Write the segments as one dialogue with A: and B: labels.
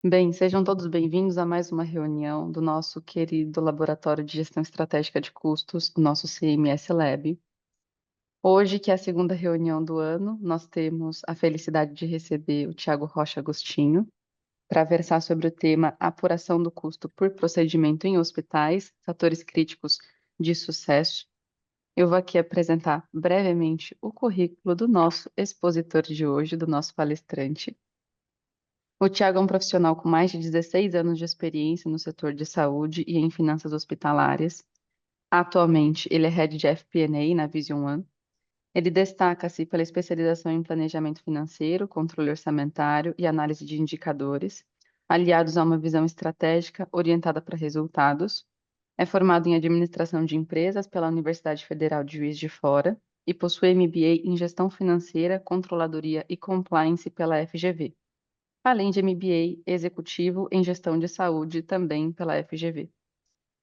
A: Bem, sejam todos bem-vindos a mais uma reunião do nosso querido Laboratório de Gestão Estratégica de Custos, o nosso CMS Lab. Hoje, que é a segunda reunião do ano, nós temos a felicidade de receber o Tiago Rocha Agostinho para versar sobre o tema Apuração do custo por procedimento em hospitais, fatores críticos de sucesso. Eu vou aqui apresentar brevemente o currículo do nosso expositor de hoje, do nosso palestrante. O Tiago é um profissional com mais de 16 anos de experiência no setor de saúde e em finanças hospitalárias. Atualmente, ele é Head de FP&A na Vision One. Ele destaca-se pela especialização em planejamento financeiro, controle orçamentário e análise de indicadores, aliados a uma visão estratégica orientada para resultados. É formado em administração de empresas pela Universidade Federal de Juiz de Fora e possui MBA em gestão financeira, controladoria e compliance pela FGV, além de MBA executivo em gestão de saúde também pela FGV.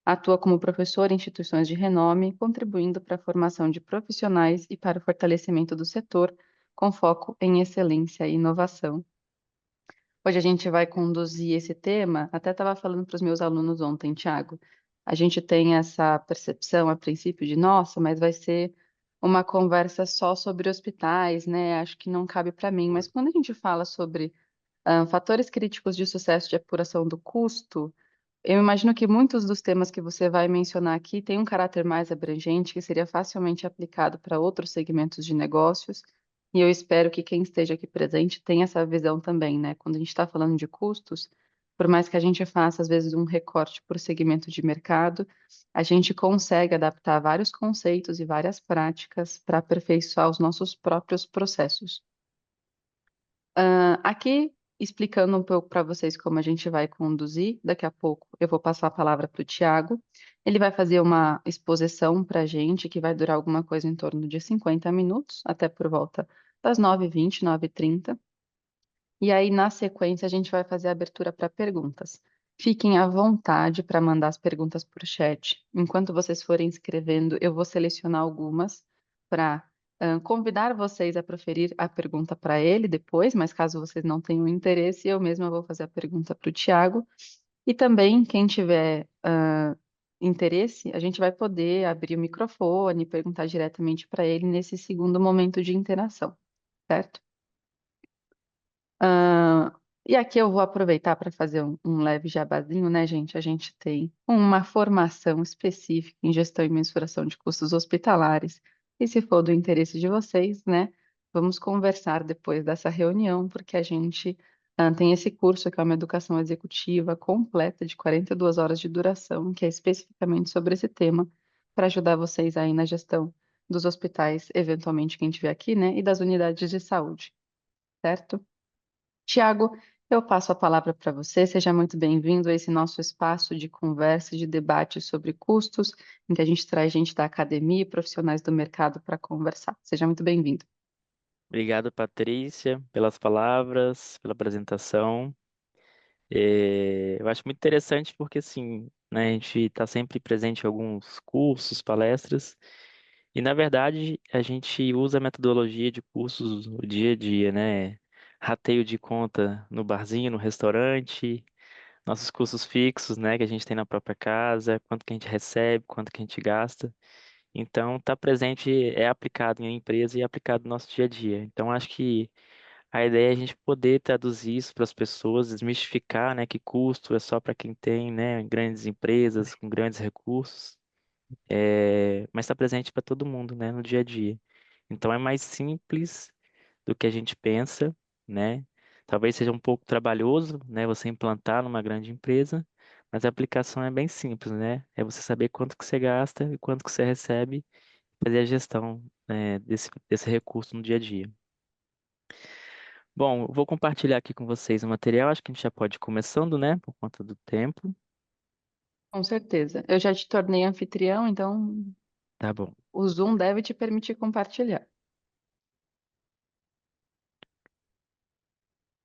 A: Atua como professor em instituições de renome, contribuindo para a formação de profissionais e para o fortalecimento do setor, com foco em excelência e inovação. Hoje a gente vai conduzir esse tema, até estava falando para os meus alunos ontem, Tiago, a gente tem essa percepção a princípio de, nossa, mas vai ser uma conversa só sobre hospitais, né? Acho que não cabe para mim, mas quando a gente fala sobre fatores críticos de sucesso de apuração do custo, eu imagino que muitos dos temas que você vai mencionar aqui têm um caráter mais abrangente, que seria facilmente aplicado para outros segmentos de negócios, e eu espero que quem esteja aqui presente tenha essa visão também, né? Quando a gente está falando de custos, por mais que a gente faça, às vezes, um recorte por segmento de mercado, a gente consegue adaptar vários conceitos e várias práticas para aperfeiçoar os nossos próprios processos. Aqui, explicando um pouco para vocês como a gente vai conduzir, daqui a pouco eu vou passar a palavra para o Tiago. Ele vai fazer uma exposição para a gente que vai durar alguma coisa em torno de 50 minutos, até por volta das 9h20, 9h30. E aí, na sequência, a gente vai fazer a abertura para perguntas. Fiquem à vontade para mandar as perguntas por chat. Enquanto vocês forem escrevendo, eu vou selecionar algumas para convidar vocês a proferir a pergunta para ele depois, mas caso vocês não tenham interesse, eu mesma vou fazer a pergunta para o Tiago. E também, quem tiver interesse, a gente vai poder abrir o microfone, perguntar diretamente para ele nesse segundo momento de interação, certo? Ah, e aqui eu vou aproveitar para fazer um leve jabazinho, né, gente? A gente tem uma formação específica em gestão e mensuração de custos hospitalares. E se for do interesse de vocês, né, vamos conversar depois dessa reunião, porque a gente tem esse curso que é uma educação executiva completa de 42 horas de duração, que é especificamente sobre esse tema, para ajudar vocês aí na gestão dos hospitais, eventualmente quem estiver aqui, né, e das unidades de saúde, certo? Tiago, eu passo a palavra para você. Seja muito bem-vindo a esse nosso espaço de conversa, e de debate sobre custos, em que a gente traz gente da academia e profissionais do mercado para conversar. Seja muito bem-vindo.
B: Obrigado, Patrícia, pelas palavras, pela apresentação. Eu acho muito interessante porque, assim, né, a gente está sempre presente em alguns cursos, palestras, e, na verdade, a gente usa a metodologia de cursos no dia a dia, né? Rateio de conta no barzinho, no restaurante, nossos custos fixos, né, que a gente tem na própria casa, quanto que a gente recebe, quanto que a gente gasta. Então, está presente, é aplicado em uma empresa e é aplicado no nosso dia a dia. Então, acho que a ideia é a gente poder traduzir isso para as pessoas, desmistificar, né, que custo é só para quem tem, né, grandes empresas com grandes recursos, mas está presente para todo mundo, né, no dia a dia. Então, é mais simples do que a gente pensa, né? Talvez seja um pouco trabalhoso, né, você implantar numa grande empresa, mas a aplicação é bem simples, né? É você saber quanto que você gasta e quanto que você recebe, fazer a gestão, né, desse recurso no dia a dia. Bom, eu vou compartilhar aqui com vocês o material. Acho que a gente já pode ir começando, né? Por conta do tempo.
A: Com certeza. Eu já te tornei anfitrião, então
B: Tá bom.
A: o Zoom deve te permitir compartilhar.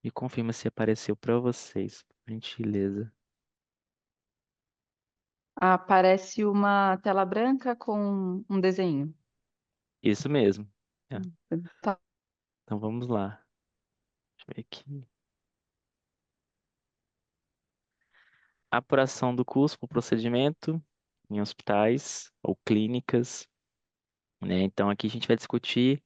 B: Me confirma se apareceu para vocês, por gentileza.
A: Aparece uma tela branca com um desenho.
B: Isso mesmo. É,
A: Tá.
B: então vamos lá. Deixa eu ver aqui. apuração do custo por procedimento em hospitais ou clínicas, né? Então, aqui a gente vai discutir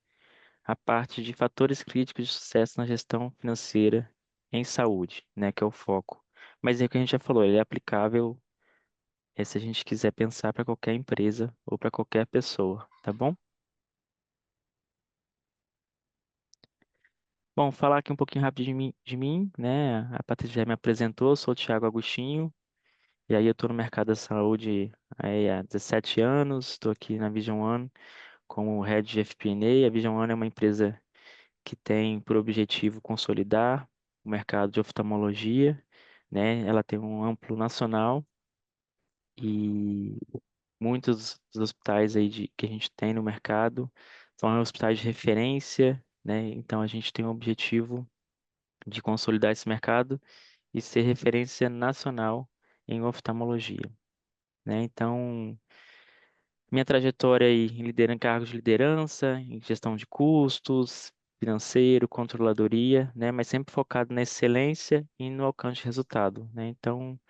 B: a parte de fatores críticos de sucesso na gestão financeira em saúde, né? Que é o foco. Mas é o que a gente já falou, ele é aplicável se a gente quiser pensar para qualquer empresa ou para qualquer pessoa, tá bom? Bom, falar aqui um pouquinho rápido de mim, né? A Patrícia já me apresentou, sou o Thiago Agostinho, e aí eu estou no mercado da saúde aí há 17 anos, estou aqui na Vision One como Head de FP&A. A Vision One é uma empresa que tem por objetivo consolidar o mercado de oftalmologia, né? Ela tem um amplo nacional e muitos dos hospitais aí que a gente tem no mercado são hospitais de referência, né? Então a gente tem o objetivo de consolidar esse mercado e ser referência nacional em oftalmologia, né? Então, minha trajetória aí em cargos de liderança, em gestão de custos, financeiro, controladoria, né? Mas sempre focado na excelência e no alcance de resultado, né? Então,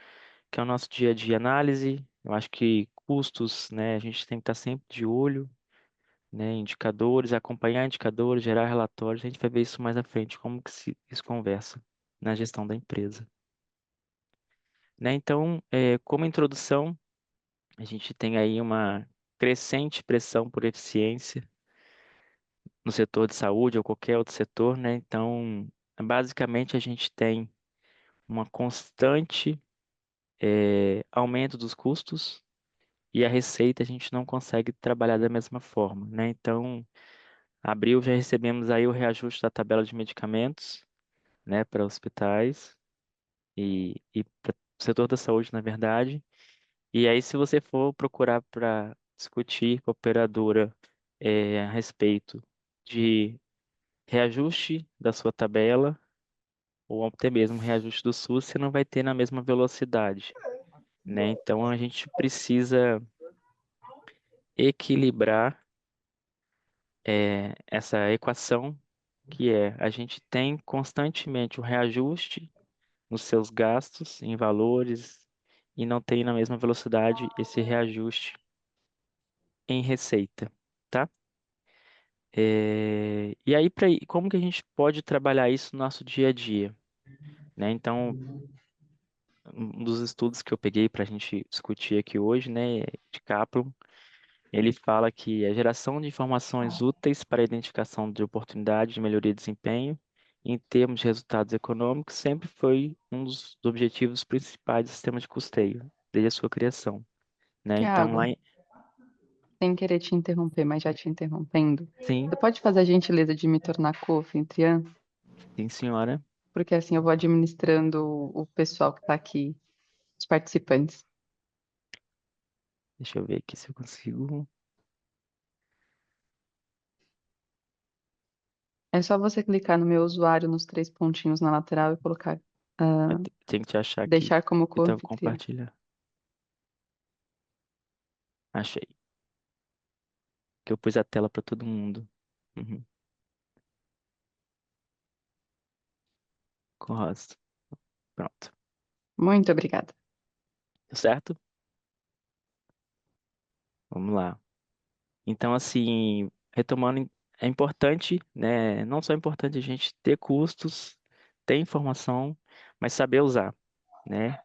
B: que é o nosso dia a dia análise. Eu acho que custos, né? A gente tem que estar sempre de olho, né? Indicadores, acompanhar indicadores, gerar relatórios. A gente vai ver isso mais à frente, como que isso conversa na gestão da empresa, né? Então, como introdução, a gente tem aí uma crescente pressão por eficiência no setor de saúde ou qualquer outro setor, né? Então, basicamente, a gente tem uma constante aumento dos custos e a receita a gente não consegue trabalhar da mesma forma, né? Então, abril já recebemos aí o reajuste da tabela de medicamentos, né, para hospitais e para o setor da saúde, na verdade. E aí, se você for procurar para discutir com a operadora a respeito de reajuste da sua tabela, ou até mesmo reajuste do SUS, você não vai ter na mesma velocidade, né? Então, a gente precisa equilibrar essa equação, que é a gente tem constantemente o reajuste nos seus gastos em valores e não tem na mesma velocidade esse reajuste em receita, tá? E aí, como que a gente pode trabalhar isso no nosso dia a dia, né? Então, um dos estudos que eu peguei para a gente discutir aqui hoje, né, de Kaplan, ele fala que a geração de informações úteis para a identificação de oportunidades de melhoria de desempenho em termos de resultados econômicos sempre foi um dos objetivos principais do sistema de custeio, desde a sua criação, né? Então,
A: Tiago, sem querer te interromper, mas já te interrompendo,
B: sim,
A: você pode fazer a gentileza de me tornar co-anfitriã?
B: sim, senhora.
A: Porque assim eu vou administrando o pessoal que está aqui, os participantes.
B: Deixa eu ver aqui se eu consigo.
A: É só você clicar no meu usuário nos três pontinhos na lateral e colocar,
B: Eu
A: ah,
B: tenho que te achar aqui.
A: deixar como
B: Então,
A: co-anfitriã.
B: compartilhar. Achei. Que eu pus a tela para todo mundo. Uhum. Com rosa. Pronto.
A: Muito obrigada.
B: Certo? Vamos lá. Então, assim, retomando, é importante, né? Não só é importante a gente ter custos, ter informação, mas saber usar, né?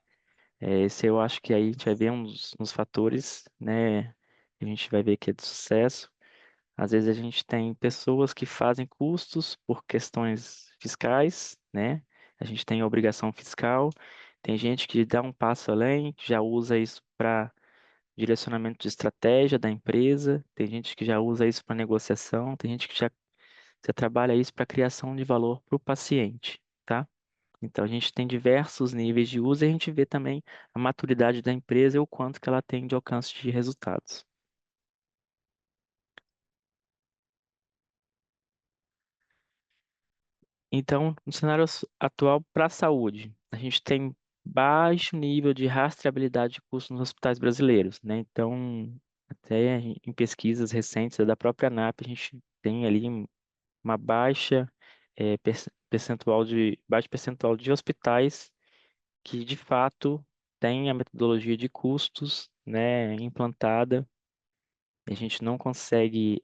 B: Esse eu acho que aí a gente vai ver uns fatores, né? Que a gente vai ver que é de sucesso. Às vezes a gente tem pessoas que fazem custos por questões fiscais, né? A gente tem a obrigação fiscal. Tem gente que dá um passo além, que já usa isso para direcionamento de estratégia da empresa, tem gente que já usa isso para negociação, tem gente que já trabalha isso para criação de valor para o paciente, tá? Então a gente tem diversos níveis de uso e a gente vê também a maturidade da empresa e o quanto que ela tem de alcance de resultados. Então, no cenário atual para a saúde, a gente tem baixo nível de rastreabilidade de custos nos hospitais brasileiros, né? Então, até em pesquisas recentes da própria ANAP, a gente tem ali uma baixo percentual de hospitais que de fato tem a metodologia de custos, né, implantada, a gente não consegue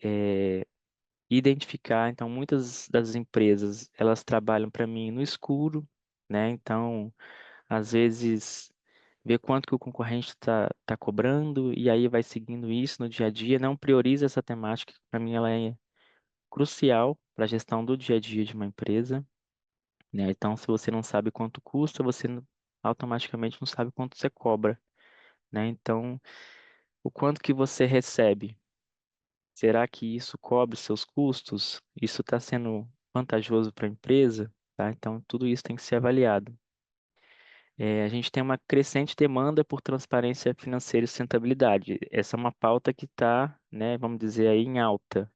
B: identificar. Então, muitas das empresas, elas trabalham para mim no escuro, né? Então, às vezes, vê quanto que o concorrente está cobrando e aí vai seguindo isso no dia a dia, não prioriza essa temática, que para mim ela é crucial para a gestão do dia a dia de uma empresa, né? Então, se você não sabe quanto custa, você automaticamente não sabe quanto você cobra, né? Então, o quanto que você recebe? Será que isso cobre seus custos? Isso está sendo vantajoso para a empresa? Tá? Então, tudo isso tem que ser avaliado. A gente tem uma crescente demanda por transparência financeira e sustentabilidade. Essa é uma pauta que está, né, vamos dizer aí, em alta.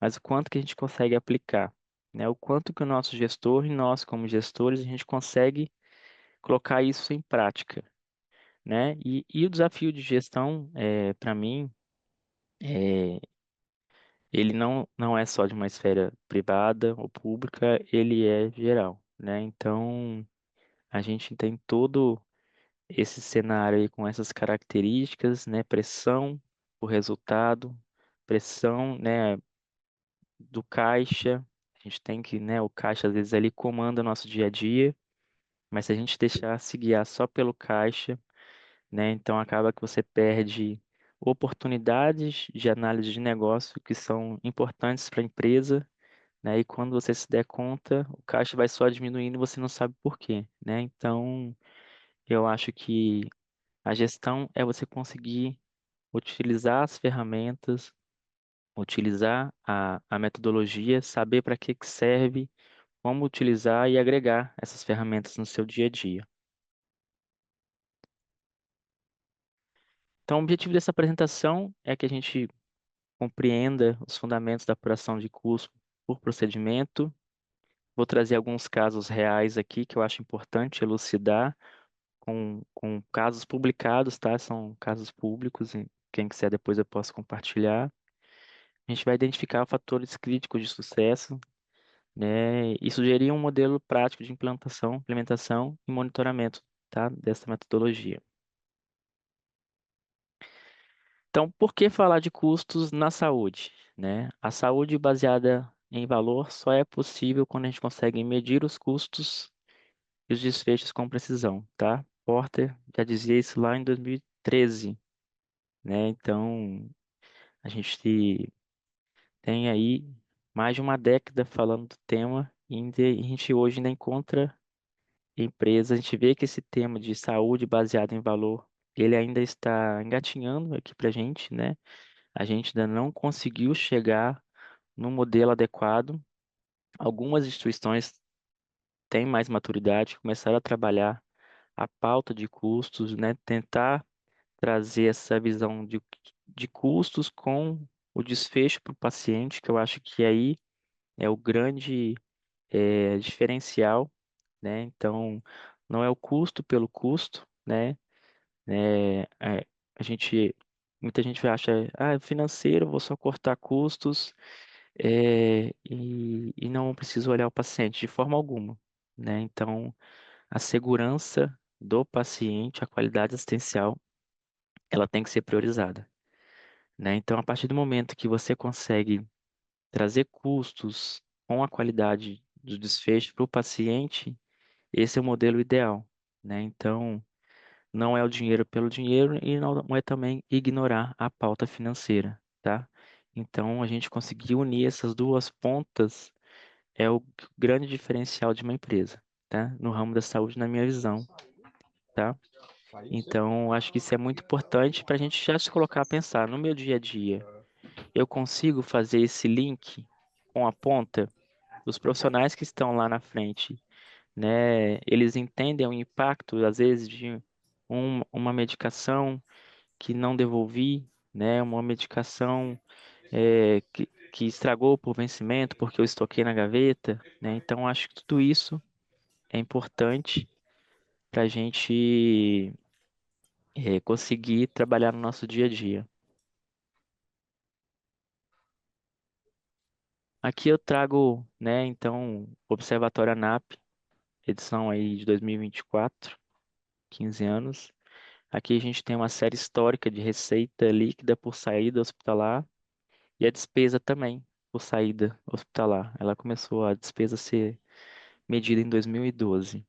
B: Mas o quanto que a gente consegue aplicar? Né? O quanto que o nosso gestor e nós, como gestores, a gente consegue colocar isso em prática, né? E o desafio de gestão, para mim, é, ele não é só de uma esfera privada ou pública, ele é geral, né? Então, a gente tem todo esse cenário aí com essas características, né? Pressão por resultado, pressão, né, do caixa. A gente tem que, né, o caixa às vezes ele comanda o nosso dia a dia, mas se a gente deixar se guiar só pelo caixa, né, então acaba que você perde oportunidades de análise de negócio que são importantes para a empresa, né? E quando você se der conta, o caixa vai só diminuindo e você não sabe por quê, né? Então, eu acho que a gestão é você conseguir utilizar as ferramentas, utilizar a metodologia, saber para que que serve, como utilizar e agregar essas ferramentas no seu dia a dia. Então, o objetivo dessa apresentação é que a gente compreenda os fundamentos da apuração de custo por procedimento. Vou trazer alguns casos reais aqui que eu acho importante elucidar com casos publicados, tá? São casos públicos, e quem quiser depois eu posso compartilhar. A gente vai identificar fatores críticos de sucesso, né? E sugerir um modelo prático de implementação e monitoramento, tá? Dessa metodologia. Então, por que falar de custos na saúde, né? A saúde baseada em valor só é possível quando a gente consegue medir os custos e os desfechos com precisão, tá? Porter já dizia isso lá em 2013, né? Então, a gente tem aí mais de uma década falando do tema e a gente hoje ainda encontra empresas, a gente vê que esse tema de saúde baseado em valor, ele ainda está engatinhando aqui pra gente, né? A gente ainda não conseguiu chegar no modelo adequado. Algumas instituições têm mais maturidade, começaram a trabalhar a pauta de custos, né? Tentar trazer essa visão de custos com o desfecho para o paciente, que eu acho que aí é o grande diferencial, né? Então, não é o custo pelo custo, né? A gente, muita gente acha, financeiro, vou só cortar custos, e não preciso olhar o paciente de forma alguma, né? Então, a segurança do paciente, a qualidade assistencial, ela tem que ser priorizada, né? Então, a partir do momento que você consegue trazer custos com a qualidade do desfecho para o paciente, esse é o modelo ideal, né? Então, não é o dinheiro pelo dinheiro e não é também ignorar a pauta financeira, tá? Então, a gente conseguir unir essas duas pontas é o grande diferencial de uma empresa, tá? No ramo da saúde, na minha visão, tá? Então, acho que isso é muito importante para a gente já se colocar a pensar no meu dia a dia. Eu consigo fazer esse link com a ponta dos profissionais que estão lá na frente, né? Eles entendem o impacto, às vezes, de uma medicação que não devolvi, né? Uma medicação que estragou por vencimento porque eu estoquei na gaveta, né? Então, acho que tudo isso é importante para a gente conseguir trabalhar no nosso dia a dia. Aqui eu trago, né? Então, o Observatório ANAP, edição aí de 2024, 15 anos. Aqui a gente tem uma série histórica de receita líquida por saída hospitalar e a despesa também por saída hospitalar. Ela começou a despesa a ser medida em 2012.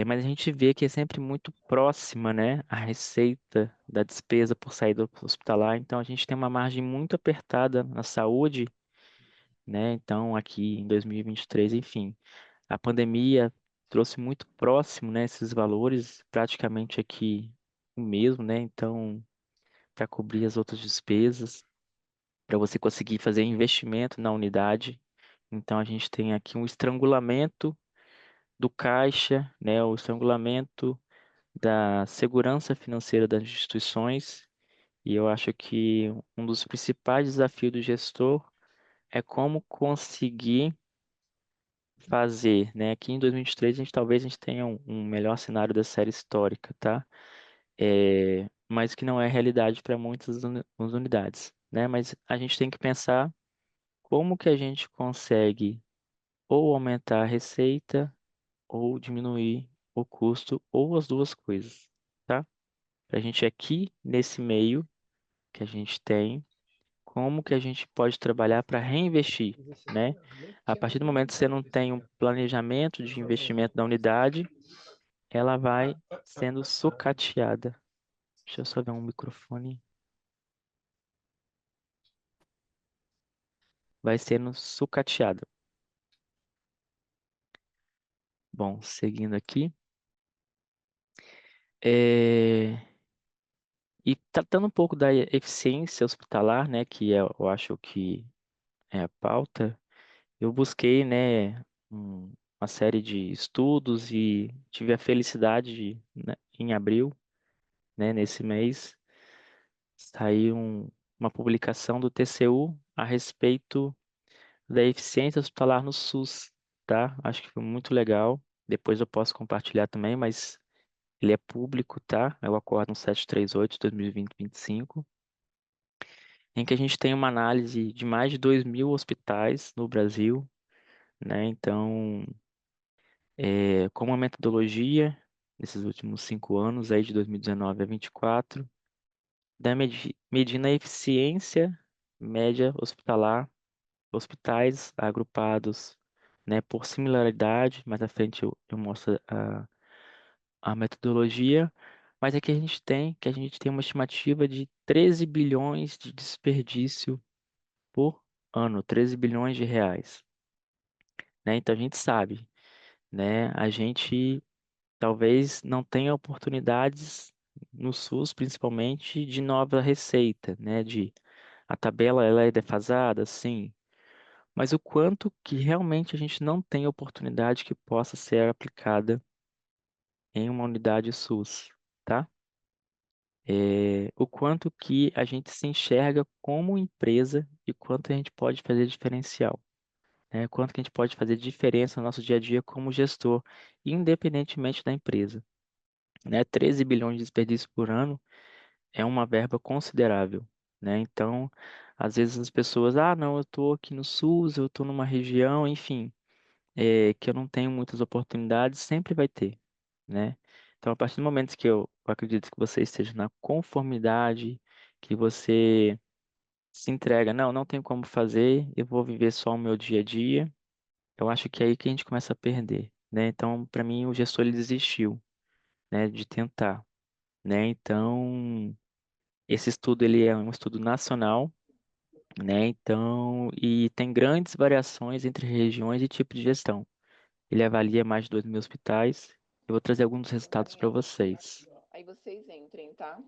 B: Mas a gente vê que é sempre muito próxima, né, a receita da despesa por saída hospitalar. Então a gente tem uma margem muito apertada na saúde, né? Então aqui em 2023, enfim, a pandemia trouxe muito próximo, né, esses valores, praticamente aqui o mesmo, né? Então, para cobrir as outras despesas, para você conseguir fazer investimento na unidade. Então, a gente tem aqui um estrangulamento do caixa, né, o estrangulamento da segurança financeira das instituições. E eu acho que um dos principais desafios do gestor é como conseguir fazer, né? Aqui em 2023 talvez a gente tenha um melhor cenário da série histórica, tá? Mas que não é realidade para muitas unidades, né? Mas a gente tem que pensar como que a gente consegue ou aumentar a receita ou diminuir o custo ou as duas coisas, tá? A gente aqui nesse meio que a gente tem, como que a gente pode trabalhar para reinvestir, né? A partir do momento que você não tem um planejamento de investimento da unidade, ela vai sendo sucateada. Deixa eu só ver um microfone. Vai sendo sucateada. Bom, seguindo aqui. É, E tratando um pouco da eficiência hospitalar, né, que eu acho que é a pauta, eu busquei, né, uma série de estudos e tive a felicidade de, né, em abril, né, nesse mês, saiu uma publicação do TCU a respeito da eficiência hospitalar no SUS, tá? Acho que foi muito legal. Depois eu posso compartilhar também, mas ele é público, tá? É o Acórdão 738 de 2020-25, em que a gente tem uma análise de mais de 2.000 hospitais no Brasil, né? Então, como a metodologia nesses últimos 5 anos, aí de 2019 a 24, medindo a eficiência média hospitalar, hospitais agrupados, né, por similaridade. Mais à frente eu mostro a metodologia, mas aqui a gente tem uma estimativa de 13 bilhões de desperdício por ano, 13 bilhões de reais, né? Então a gente sabe, né? A gente talvez não tenha oportunidades no SUS, principalmente de nova receita, né? De a tabela ela é defasada, sim, mas o quanto que realmente a gente não tem oportunidade que possa ser aplicada em uma unidade SUS, tá? O quanto que a gente se enxerga como empresa e quanto a gente pode fazer diferencial, né? Quanto que a gente pode fazer diferença no nosso dia a dia como gestor, independentemente da empresa, né? 13 bilhões de desperdício por ano é uma verba considerável, né? Então, às vezes as pessoas, não, eu estou aqui no SUS, eu estou numa região, enfim, que eu não tenho muitas oportunidades, sempre vai ter, né? Então, a partir do momento que eu acredito que você esteja na conformidade, que você se entrega, não, não tenho como fazer, eu vou viver só o meu dia a dia, eu acho que é aí que a gente começa a perder, né? Então, para mim, o gestor ele desistiu, né, de tentar, né? Então, esse estudo ele é um estudo nacional, né? Então, e tem grandes variações entre regiões e tipo de gestão. Ele avalia mais de 2.000 hospitais. Eu vou trazer alguns resultados para
C: Exatamente.
B: vocês.
C: Aqui, ó. Aí vocês entrem, tá?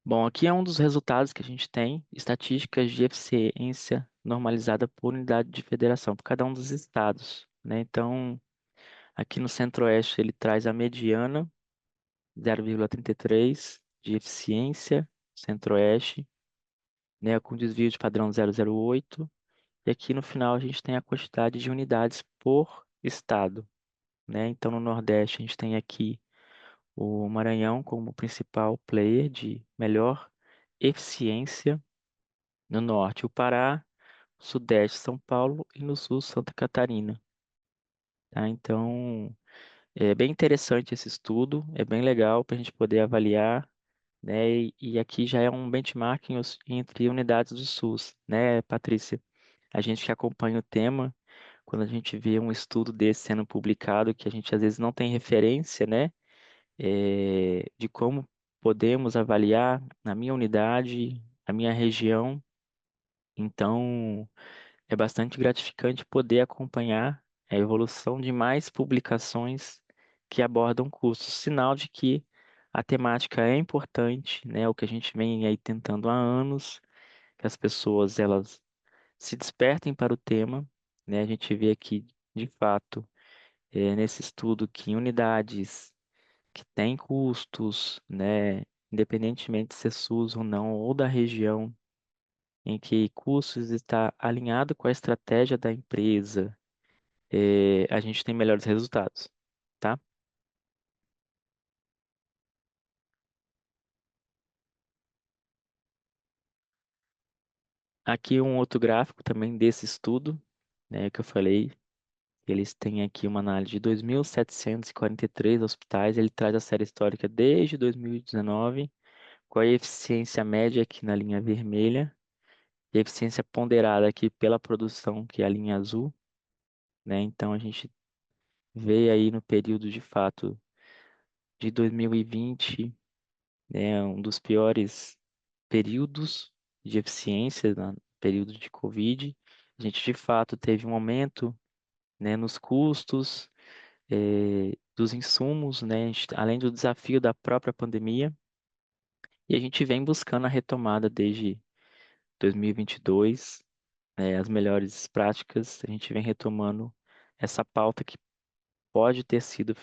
B: Bom, aqui é um dos resultados que a gente tem, estatísticas de eficiência normalizada por unidade de federação, por cada um dos estados, né? Então, aqui no Centro-Oeste ele traz a mediana, 0,33 de eficiência, Centro-Oeste, né, com desvio de padrão 0,08. E aqui no final a gente tem a quantidade de unidades por estado, né? Então, no Nordeste a gente tem aqui o Maranhão como principal player de melhor eficiência, no norte o Pará, sudeste São Paulo e no sul Santa Catarina. Tá? Então, é bem interessante esse estudo, é bem legal para a gente poder avaliar, né? E aqui já é um benchmarking entre unidades do SUS, né, Patrícia? A gente que acompanha o tema, quando a gente vê um estudo desse sendo publicado, que a gente às vezes não tem referência, né, de como podemos avaliar na minha unidade, na minha região, então é bastante gratificante poder acompanhar a evolução de mais publicações que abordam custos, sinal de que a temática é importante, né? O que a gente vem aí tentando há anos, que as pessoas elas se despertem para o tema, né? A gente vê aqui, de fato, nesse estudo que em unidades que têm custos, né? Independentemente se é SUS ou não, ou da região, em que custos está alinhado com a estratégia da empresa, a gente tem melhores resultados, tá? Aqui um outro gráfico também desse estudo, né, que eu falei. Eles têm aqui uma análise de 2.743 hospitais. Ele traz a série histórica desde 2019, com a eficiência média aqui na linha vermelha e a eficiência ponderada aqui pela produção, que é a linha azul, né? Então a gente vê aí no período de fato de 2020, né, um dos piores períodos de eficiência, no período de Covid. A gente de fato teve um aumento, né, nos custos dos insumos, né, além do desafio da própria pandemia, e a gente vem buscando a retomada desde 2022, as melhores práticas, a gente vem retomando essa pauta que pode ter sido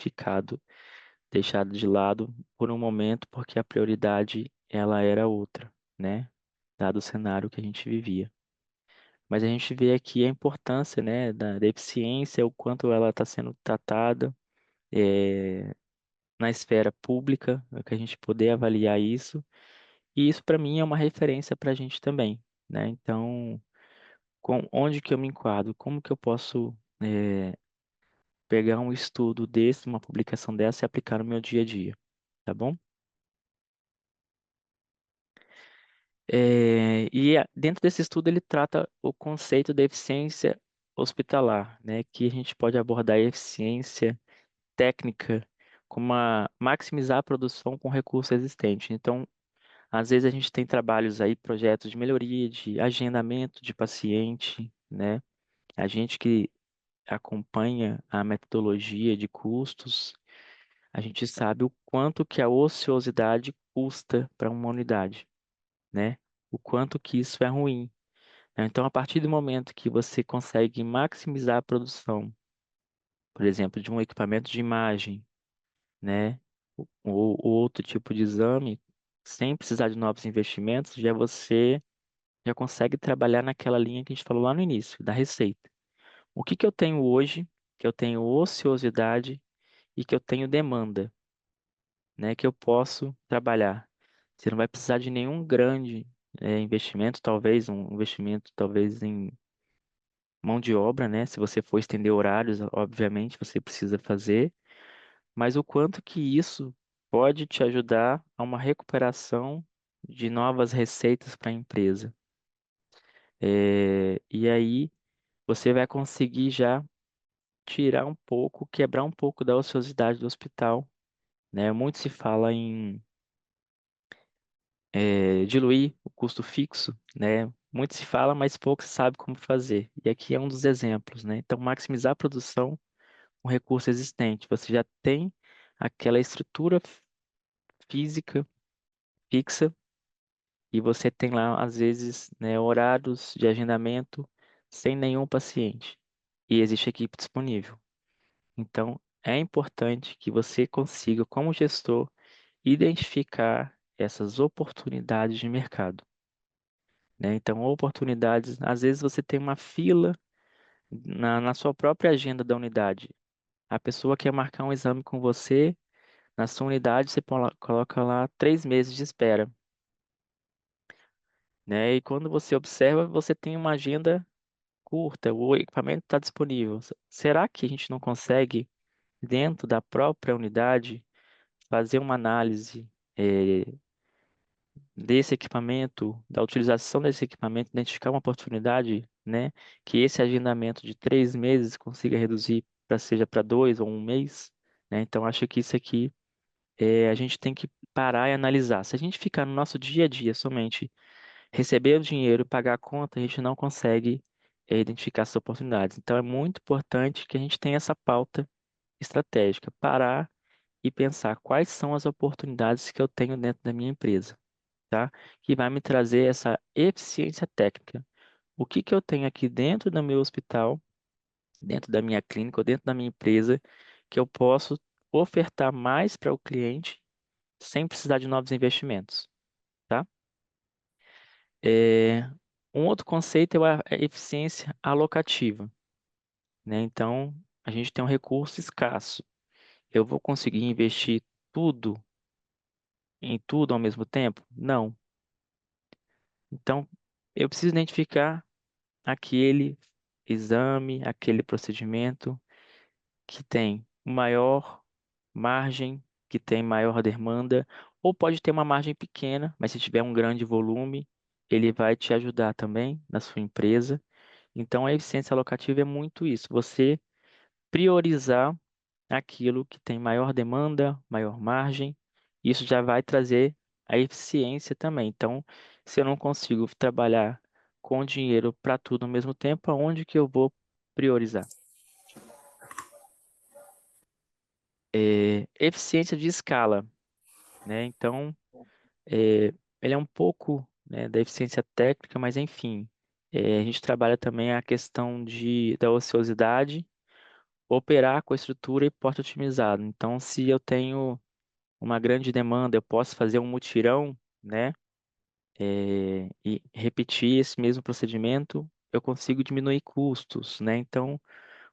B: deixado de lado por um momento, porque a prioridade ela era outra, né, dado o cenário que a gente vivia. Mas a gente vê aqui a importância, né, da eficiência, o quanto ela está sendo tratada, eh, na esfera pública, que a gente poder avaliar isso. E isso, para mim, é uma referência para a gente também, né? Então, onde que eu me enquadro? Como que eu posso, pegar um estudo desse, uma publicação dessa e aplicar no meu dia a dia, tá bom? Dentro desse estudo ele trata o conceito da eficiência hospitalar, né? Que a gente pode abordar a eficiência técnica como maximizar a produção com recurso existente. Então, às vezes a gente tem trabalhos aí, projetos de melhoria, de agendamento de paciente, né? A gente que acompanha a metodologia de custos, a gente sabe o quanto que a ociosidade custa para uma unidade, né? O quanto que isso é ruim, né? Então, a partir do momento que você consegue maximizar a produção, por exemplo, de um equipamento de imagem, né? Ou outro tipo de exame, sem precisar de novos investimentos, já consegue trabalhar naquela linha que a gente falou lá no início, da receita. O que que eu tenho hoje, que eu tenho ociosidade e que eu tenho demanda, né? Que eu posso trabalhar. Você não vai precisar de nenhum grande investimento, talvez um investimento talvez em mão de obra, né? Se você for estender horários, obviamente você precisa fazer, mas o quanto que isso pode te ajudar a uma recuperação de novas receitas para a empresa. E aí você vai conseguir já tirar um pouco, quebrar um pouco da ociosidade do hospital, né? Muito se fala em diluir o custo fixo, né? Muito se fala, mas pouco se sabe como fazer. E aqui é um dos exemplos, né? Então, maximizar a produção com recurso existente. Você já tem aquela estrutura física fixa e você tem lá, às vezes, né, horários de agendamento sem nenhum paciente. E existe equipe disponível. Então, é importante que você consiga, como gestor, identificar essas oportunidades de mercado, né? Então, oportunidades, às vezes você tem uma fila na sua própria agenda da unidade. A pessoa quer marcar um exame com você, na sua unidade você coloca lá 3 meses de espera. né? E quando você observa, você tem uma agenda curta, o equipamento está disponível. Será que a gente não consegue, dentro da própria unidade, fazer uma análise desse equipamento, da utilização desse equipamento, identificar uma oportunidade, né, que esse agendamento de 3 meses consiga reduzir para seja para 2 ou 1 mês, né? Então acho que isso aqui a gente tem que parar e analisar. Se a gente ficar no nosso dia a dia somente receber o dinheiro, pagar a conta, a gente não consegue identificar essas oportunidades. Então é muito importante que a gente tenha essa pauta estratégica, parar e pensar quais são as oportunidades que eu tenho dentro da minha empresa, tá? Que vai me trazer essa eficiência técnica. O que que eu tenho aqui dentro do meu hospital, dentro da minha clínica ou dentro da minha empresa, que eu posso ofertar mais para o cliente sem precisar de novos investimentos, tá? É, um outro conceito é a eficiência alocativa, né? Então, a gente tem um recurso escasso. Eu vou conseguir investir tudo em tudo ao mesmo tempo? Não. Então, eu preciso identificar aquele exame, aquele procedimento que tem maior margem, que tem maior demanda, ou pode ter uma margem pequena, mas se tiver um grande volume, ele vai te ajudar também na sua empresa. Então, a eficiência alocativa é muito isso, você priorizar aquilo que tem maior demanda, maior margem, isso já vai trazer a eficiência também. Então, se eu não consigo trabalhar com dinheiro para tudo ao mesmo tempo, aonde que eu vou priorizar? Eficiência de escala, né? Então, ele é um pouco, né, da eficiência técnica, mas enfim, a gente trabalha também a questão da ociosidade, operar com a estrutura e porta otimizado. Então, se eu tenho uma grande demanda, eu posso fazer um mutirão, né? E repetir esse mesmo procedimento, eu consigo diminuir custos, né? Então,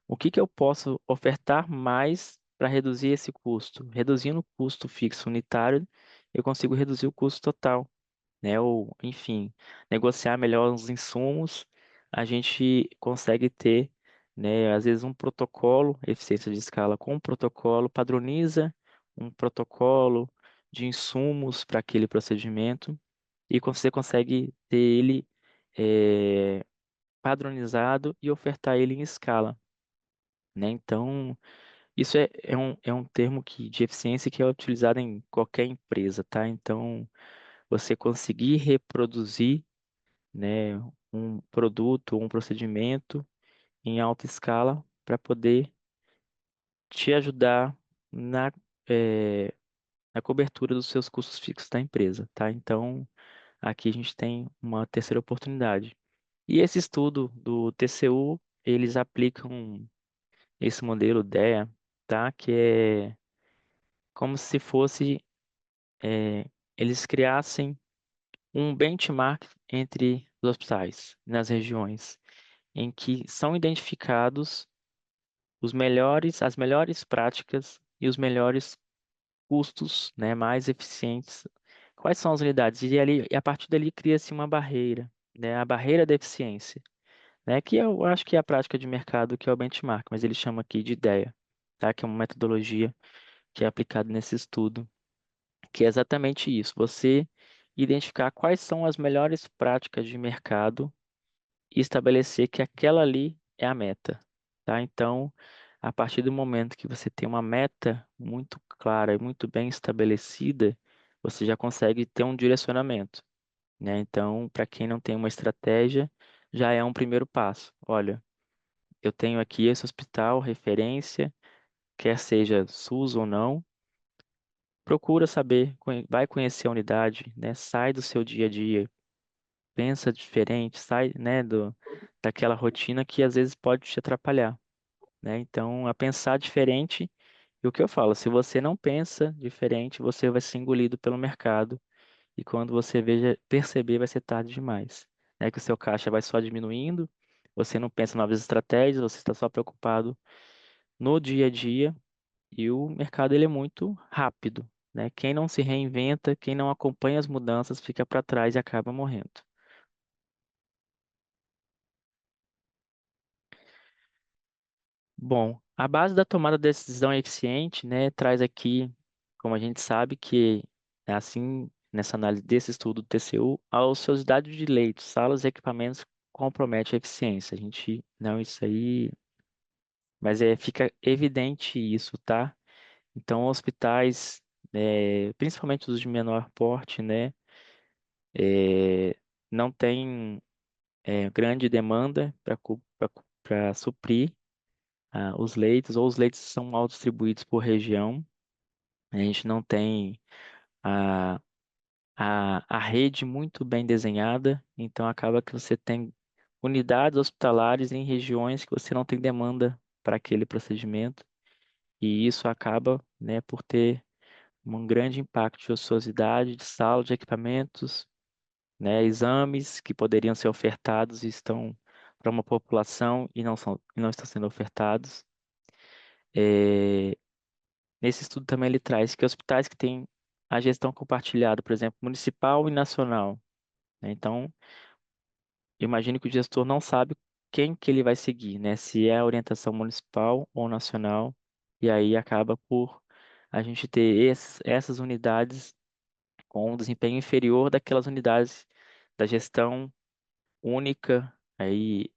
B: o que que eu posso ofertar mais para reduzir esse custo? Reduzindo o custo fixo unitário, eu consigo reduzir o custo total, né? Ou, enfim, negociar melhor os insumos, a gente consegue ter, né, às vezes um protocolo, eficiência de escala com um protocolo, padroniza um protocolo de insumos para aquele procedimento e você consegue ter ele eh, padronizado e ofertar ele em escala, né? Então, isso é um termo de eficiência que é utilizado em qualquer empresa, tá? Então, você conseguir reproduzir, né, um produto ou um procedimento em alta escala para poder te ajudar na, eh, na cobertura dos seus custos fixos da empresa, tá? Então, aqui a gente tem uma terceira oportunidade. E esse estudo do TCU, eles aplicam esse modelo DEA, tá? Que é como se fosse, eles criassem um benchmark entre os hospitais nas regiões, em que são identificados as melhores práticas e os melhores custos, né, mais eficientes. Quais são as unidades? E a partir dali cria-se uma barreira, né, a barreira da eficiência, né, que eu acho que é a prática de mercado que é o benchmark, mas ele chama aqui de ideia, tá, que é uma metodologia que é aplicada nesse estudo, que é exatamente isso, você identificar quais são as melhores práticas de mercado e estabelecer que aquela ali é a meta, tá? Então, a partir do momento que você tem uma meta muito clara e muito bem estabelecida, você já consegue ter um direcionamento, né? Então, para quem não tem uma estratégia, já é um primeiro passo. Olha, eu tenho aqui esse hospital, referência, quer seja SUS ou não, procura saber, vai conhecer a unidade, né? Sai do seu dia a dia, pensa diferente, sai, né, daquela rotina que às vezes pode te atrapalhar, né? Então, a pensar diferente, e o que eu falo, se você não pensa diferente, você vai ser engolido pelo mercado, e quando você perceber, vai ser tarde demais, né? Que o seu caixa vai só diminuindo, você não pensa em novas estratégias, você está só preocupado no dia a dia, e o mercado ele é muito rápido, né? Quem não se reinventa, quem não acompanha as mudanças, fica para trás e acaba morrendo. Bom, a base da tomada de decisão eficiente, né, traz aqui, como a gente sabe, que é assim, nessa análise desse estudo do TCU, a ociosidade de leitos, salas e equipamentos compromete a eficiência. A gente, não, isso aí, mas fica evidente isso, tá? Então, hospitais, principalmente os de menor porte, né, é, não tem grande demanda para suprir os leitos, ou os leitos são mal distribuídos por região. A gente não tem a, a rede muito bem desenhada, então acaba que você tem unidades hospitalares em regiões que você não tem demanda para aquele procedimento, e isso acaba, né, por ter um grande impacto de ociosidade, de sala, de equipamentos, né, exames que poderiam ser ofertados e estão para uma população e não estão sendo ofertados. É, Nesse estudo também ele traz que hospitais que têm a gestão compartilhada, por exemplo, municipal e nacional, né? Então, eu imagino que o gestor não sabe quem que ele vai seguir, né? Se é a orientação municipal ou nacional, e aí acaba por a gente ter essas unidades com um desempenho inferior daquelas unidades da gestão única, aí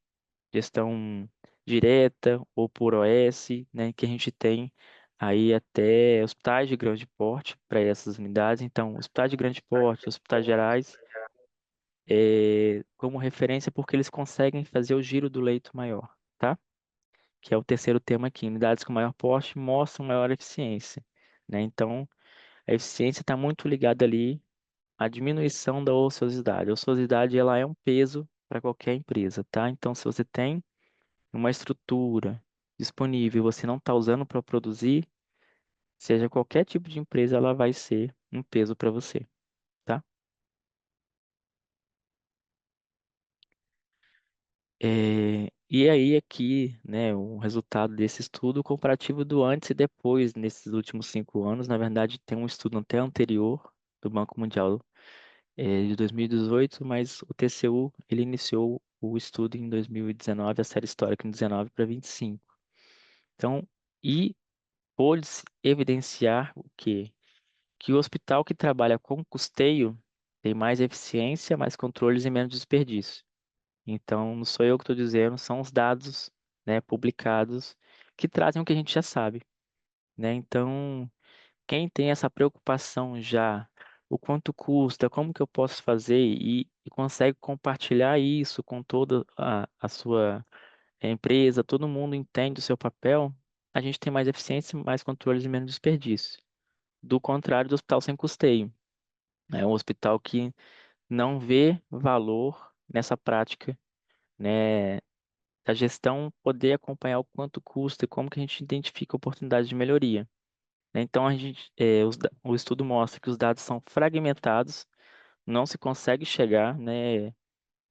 B: gestão direta ou por OS, né, que a gente tem aí até hospitais de grande porte para essas unidades. Então, hospitais de grande porte, hospitais gerais, como referência porque eles conseguem fazer o giro do leito maior, tá? Que é o terceiro tema aqui. Unidades com maior porte mostram maior eficiência, né? Então, a eficiência está muito ligada ali à diminuição da ociosidade. A ociosidade, ela é um peso para qualquer empresa, tá? Então, se você tem uma estrutura disponível e você não está usando para produzir, seja qualquer tipo de empresa, ela vai ser um peso para você, tá? E aí aqui, né, o resultado desse estudo, o comparativo do antes e depois, nesses últimos 5 anos, na verdade tem um estudo até anterior do Banco Mundial, de 2018, mas o TCU, ele iniciou o estudo em 2019, a série histórica em 19 para 25. Então, e pôde-se evidenciar o quê? Que o hospital que trabalha com custeio tem mais eficiência, mais controles e menos desperdício. Então, não sou eu que estou dizendo, são os dados, né, publicados que trazem o que a gente já sabe, né? Então, quem tem essa preocupação já, o quanto custa, como que eu posso fazer e consegue compartilhar isso com toda a sua empresa, todo mundo entende o seu papel, a gente tem mais eficiência, mais controles e menos desperdício. Do contrário do hospital sem custeio. É um hospital que não vê valor nessa prática, né, da gestão poder acompanhar o quanto custa e como que a gente identifica oportunidades de melhoria, né? Então, o estudo mostra que os dados são fragmentados, não se consegue chegar, né,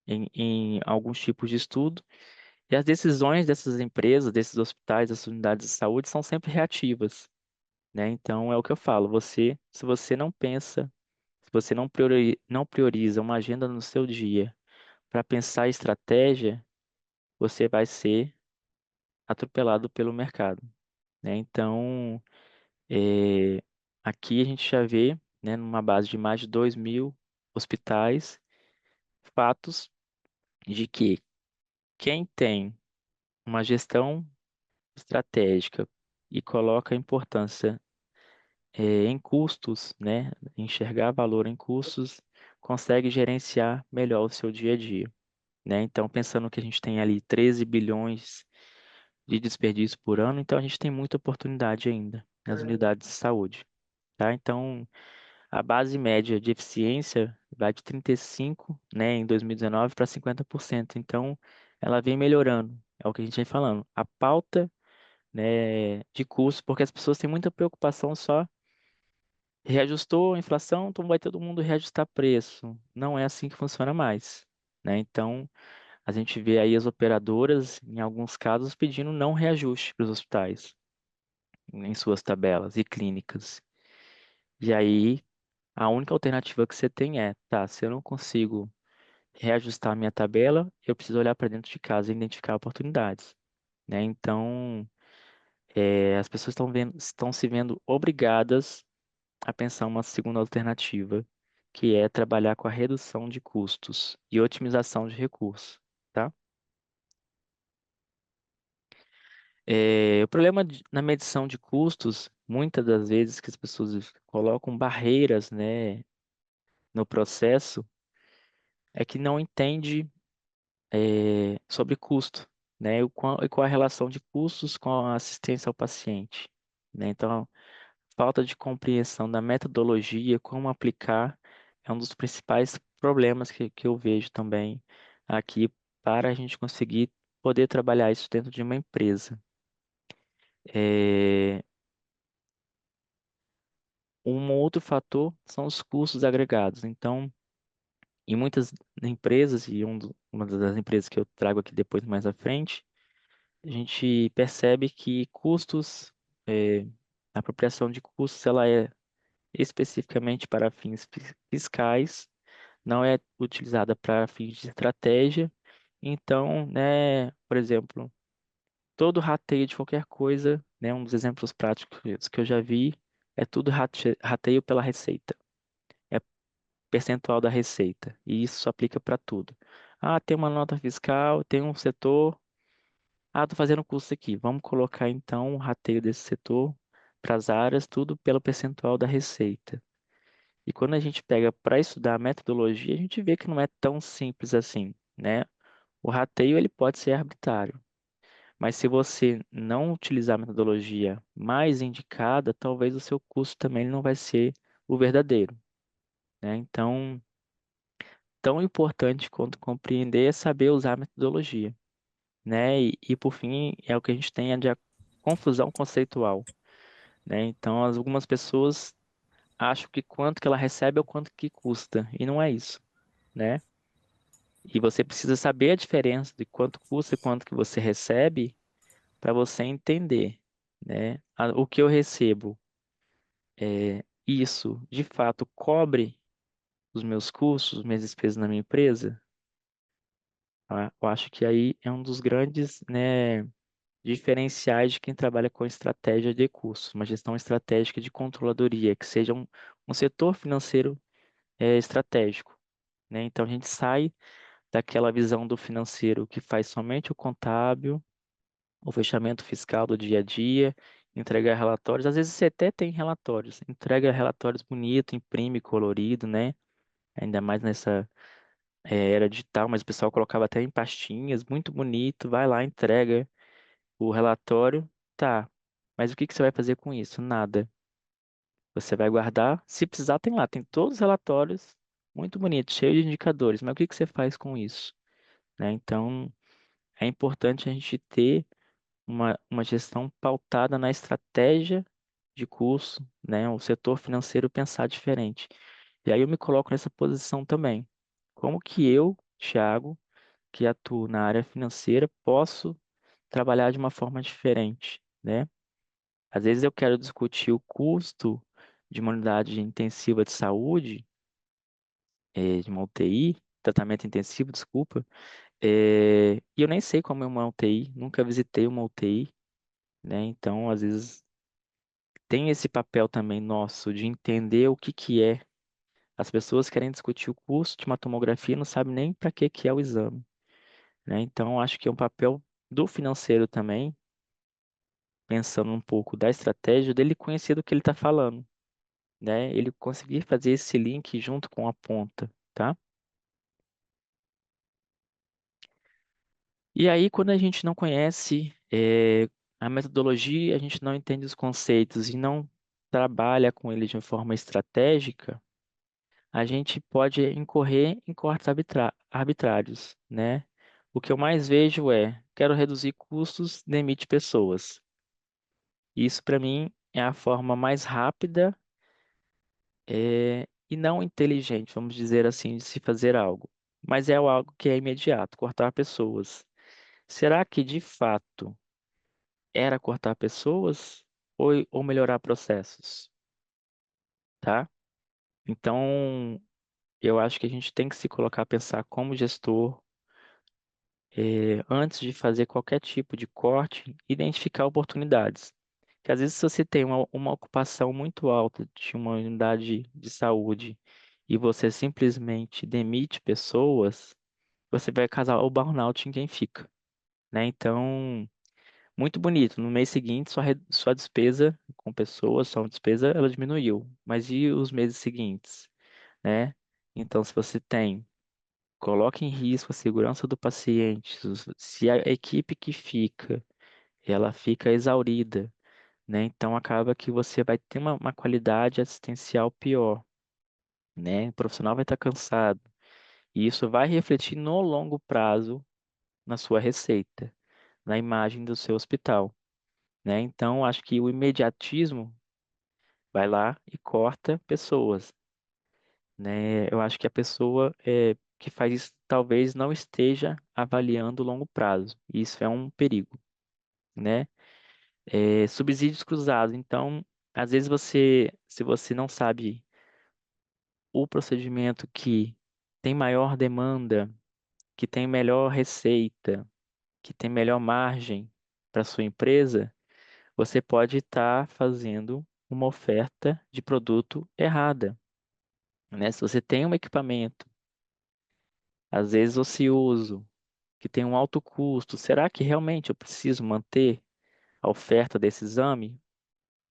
B: em alguns tipos de estudo, e as decisões dessas empresas, desses hospitais, dessas unidades de saúde são sempre reativas, né? Então, é o que eu falo, se você não pensa, se você não prioriza uma agenda no seu dia para pensar estratégia, você vai ser atropelado pelo mercado, né? Então, eh, aqui a gente já vê, né, numa base de mais de 2.000 hospitais, fatos de que quem tem uma gestão estratégica e coloca a importância, em custos, né, enxergar valor em custos, consegue gerenciar melhor o seu dia a dia, né? Então, pensando que a gente tem ali 13 bilhões de desperdício por ano, então a gente tem muita oportunidade ainda nas unidades de saúde, tá? Então, a base média de eficiência vai de 35, né, em 2019 para 50%. Então, ela vem melhorando, é o que a gente vem falando. A pauta, né, de custo, porque as pessoas têm muita preocupação só reajustou a inflação, então vai todo mundo reajustar preço. Não é assim que funciona mais, né? Então, a gente vê aí as operadoras, em alguns casos, pedindo não reajuste para os hospitais, em suas tabelas e clínicas. E aí, a única alternativa que você tem é, tá, se eu não consigo reajustar a minha tabela, eu preciso olhar para dentro de casa e identificar oportunidades, né? Então, as pessoas estão se vendo obrigadas a pensar uma segunda alternativa, que é trabalhar com a redução de custos e otimização de recursos, tá? O problema na medição de custos, muitas das vezes que as pessoas colocam barreiras, né, no processo, é que não entende sobre custo, né, e qual a relação de custos com a assistência ao paciente, né? Então, falta de compreensão da metodologia, como aplicar, é um dos principais problemas que eu vejo também aqui para a gente conseguir poder trabalhar isso dentro de uma empresa. É, Um outro fator são os custos agregados. Então, em muitas empresas, e uma das empresas que eu trago aqui depois mais à frente, a gente percebe que custos, a apropriação de custos, ela é especificamente para fins fiscais, não é utilizada para fins de estratégia. Então, né, por exemplo, todo rateio de qualquer coisa, né, um dos exemplos práticos que eu já vi, é tudo rateio pela receita. É percentual da receita. E isso se aplica para tudo. Ah, tem uma nota fiscal, tem um setor. Ah, estou fazendo curso aqui. Vamos colocar então o rateio desse setor para as áreas, tudo pelo percentual da receita. E quando a gente pega para estudar a metodologia, a gente vê que não é tão simples assim, né? O rateio ele pode ser arbitrário, mas se você não utilizar a metodologia mais indicada, talvez o seu custo também não vai ser o verdadeiro, né? Então, tão importante quanto compreender é saber usar a metodologia, né? E por fim, é o que a gente tem é de a confusão conceitual, né? Então, algumas pessoas acham que quanto que ela recebe é o quanto que custa, e não é isso, né? E você precisa saber a diferença de quanto custa e quanto que você recebe para você entender, né? O que eu recebo, isso de fato cobre os meus custos, minhas despesas na minha empresa? Tá? Eu acho que aí é um dos grandes, né, diferenciais de quem trabalha com estratégia de custos, uma gestão estratégica de controladoria, que seja um setor financeiro estratégico, né? Então a gente sai daquela visão do financeiro que faz somente o contábil, o fechamento fiscal do dia a dia, entregar relatórios. Às vezes você até tem relatórios, entrega relatórios bonito, imprime colorido, né? Ainda mais nessa era digital, mas o pessoal colocava até em pastinhas, muito bonito, vai lá, entrega o relatório, tá. Mas o que que você vai fazer com isso? Nada. Você vai guardar, se precisar, tem lá, tem todos os relatórios, muito bonitos, cheios de indicadores, mas o que que você faz com isso? Né? Então, é importante a gente ter uma gestão pautada na estratégia de curso, né? O setor financeiro pensar diferente. E aí eu me coloco nessa posição também. Como que eu, Thiago, que atuo na área financeira, posso trabalhar de uma forma diferente, né? Às vezes eu quero discutir o custo de uma unidade intensiva de saúde, de uma UTI, tratamento intensivo, desculpa, e eu nem sei como é uma UTI, nunca visitei uma UTI, né? Então, às vezes tem esse papel também nosso de entender o que que é. As pessoas querem discutir o custo de uma tomografia e não sabem nem para que é o exame, né? Então, acho que é um papel do financeiro também, pensando um pouco da estratégia dele conhecer do que ele está falando, né? Ele conseguir fazer esse link junto com a ponta, tá? E aí, quando a gente não conhece a metodologia, a gente não entende os conceitos e não trabalha com ele de forma estratégica, a gente pode incorrer em cortes arbitrários, né? O que eu mais vejo é, quero reduzir custos, demite pessoas. Isso, para mim, é a forma mais rápida, e não inteligente, vamos dizer assim, de se fazer algo. Mas é algo que é imediato, cortar pessoas. Será que, de fato, era cortar pessoas ou melhorar processos, tá? Então, eu acho que a gente tem que se colocar a pensar como gestor, antes de fazer qualquer tipo de corte, identificar oportunidades. que às vezes se você tem uma ocupação muito alta de uma unidade de saúde e você simplesmente demite pessoas, você vai causar o burnout em quem fica, né? Então, muito bonito. No mês seguinte, sua despesa com pessoas, sua despesa, ela diminuiu. Mas e os meses seguintes, né? Então, se você tem, coloca em risco a segurança do paciente, se a equipe que fica, ela fica exaurida, né? Então, acaba que você vai ter uma qualidade assistencial pior, né? O profissional vai estar cansado. E isso vai refletir no longo prazo na sua receita, na imagem do seu hospital, né? Então, acho que o imediatismo vai lá e corta pessoas, né? Eu acho que a pessoa que faz isso talvez não esteja avaliando o longo prazo. Isso é um perigo, né? Subsídios cruzados. Então, às vezes se você não sabe o procedimento que tem maior demanda, que tem melhor receita, que tem melhor margem para sua empresa, você pode estar fazendo uma oferta de produto errada, né? Se você tem um equipamento, às vezes ocioso, que tem um alto custo, será que realmente eu preciso manter a oferta desse exame?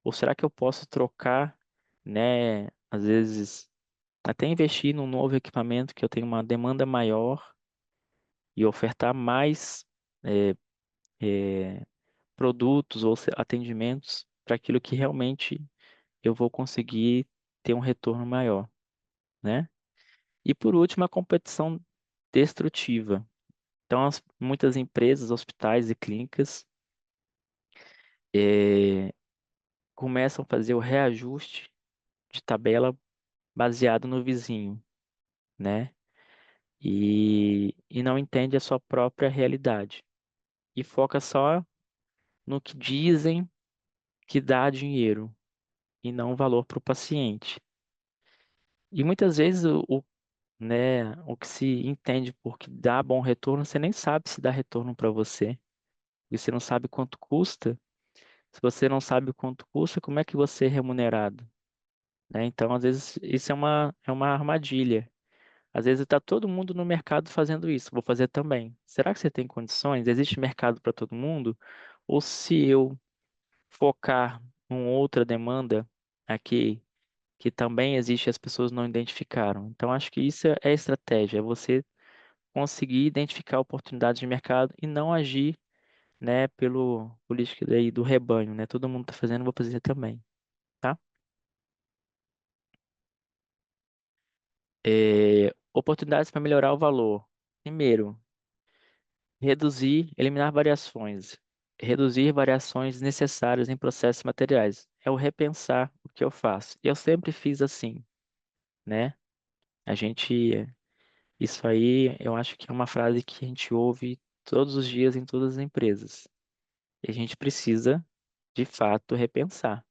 B: Ou será que eu posso trocar, né? Às vezes até investir num novo equipamento que eu tenho uma demanda maior e ofertar mais eh, eh, produtos ou atendimentos para aquilo que realmente eu vou conseguir ter um retorno maior, né? E por último, a competição destrutiva. Então, muitas empresas, hospitais e clínicas eh, começam a fazer o reajuste de tabela baseado no vizinho, né? E não entende a sua própria realidade. E foca só no que dizem que dá dinheiro e não valor para o paciente. E muitas vezes né, o que se entende por que dá bom retorno, você nem sabe se dá retorno para você. E você não sabe quanto custa. Se você não sabe quanto custa, como é que você é remunerado? Né? Então, às vezes, isso é uma armadilha. Às vezes está todo mundo no mercado fazendo isso, vou fazer também. Será que você tem condições? Existe mercado para todo mundo? Ou se eu focar em outra demanda aqui, que também existe e as pessoas não identificaram? Então, acho que isso é estratégia, é você conseguir identificar oportunidades de mercado e não agir, né, pelo política daí do rebanho, né? Todo mundo está fazendo, vou fazer também, tá? Oportunidades para melhorar o valor. Primeiro, reduzir, eliminar variações. Reduzir variações necessárias em processos materiais. É o repensar o que eu faço. Eu sempre fiz assim, né? A gente, isso aí, eu acho que é uma frase que a gente ouve todos os dias em todas as empresas. E a gente precisa, de fato, repensar,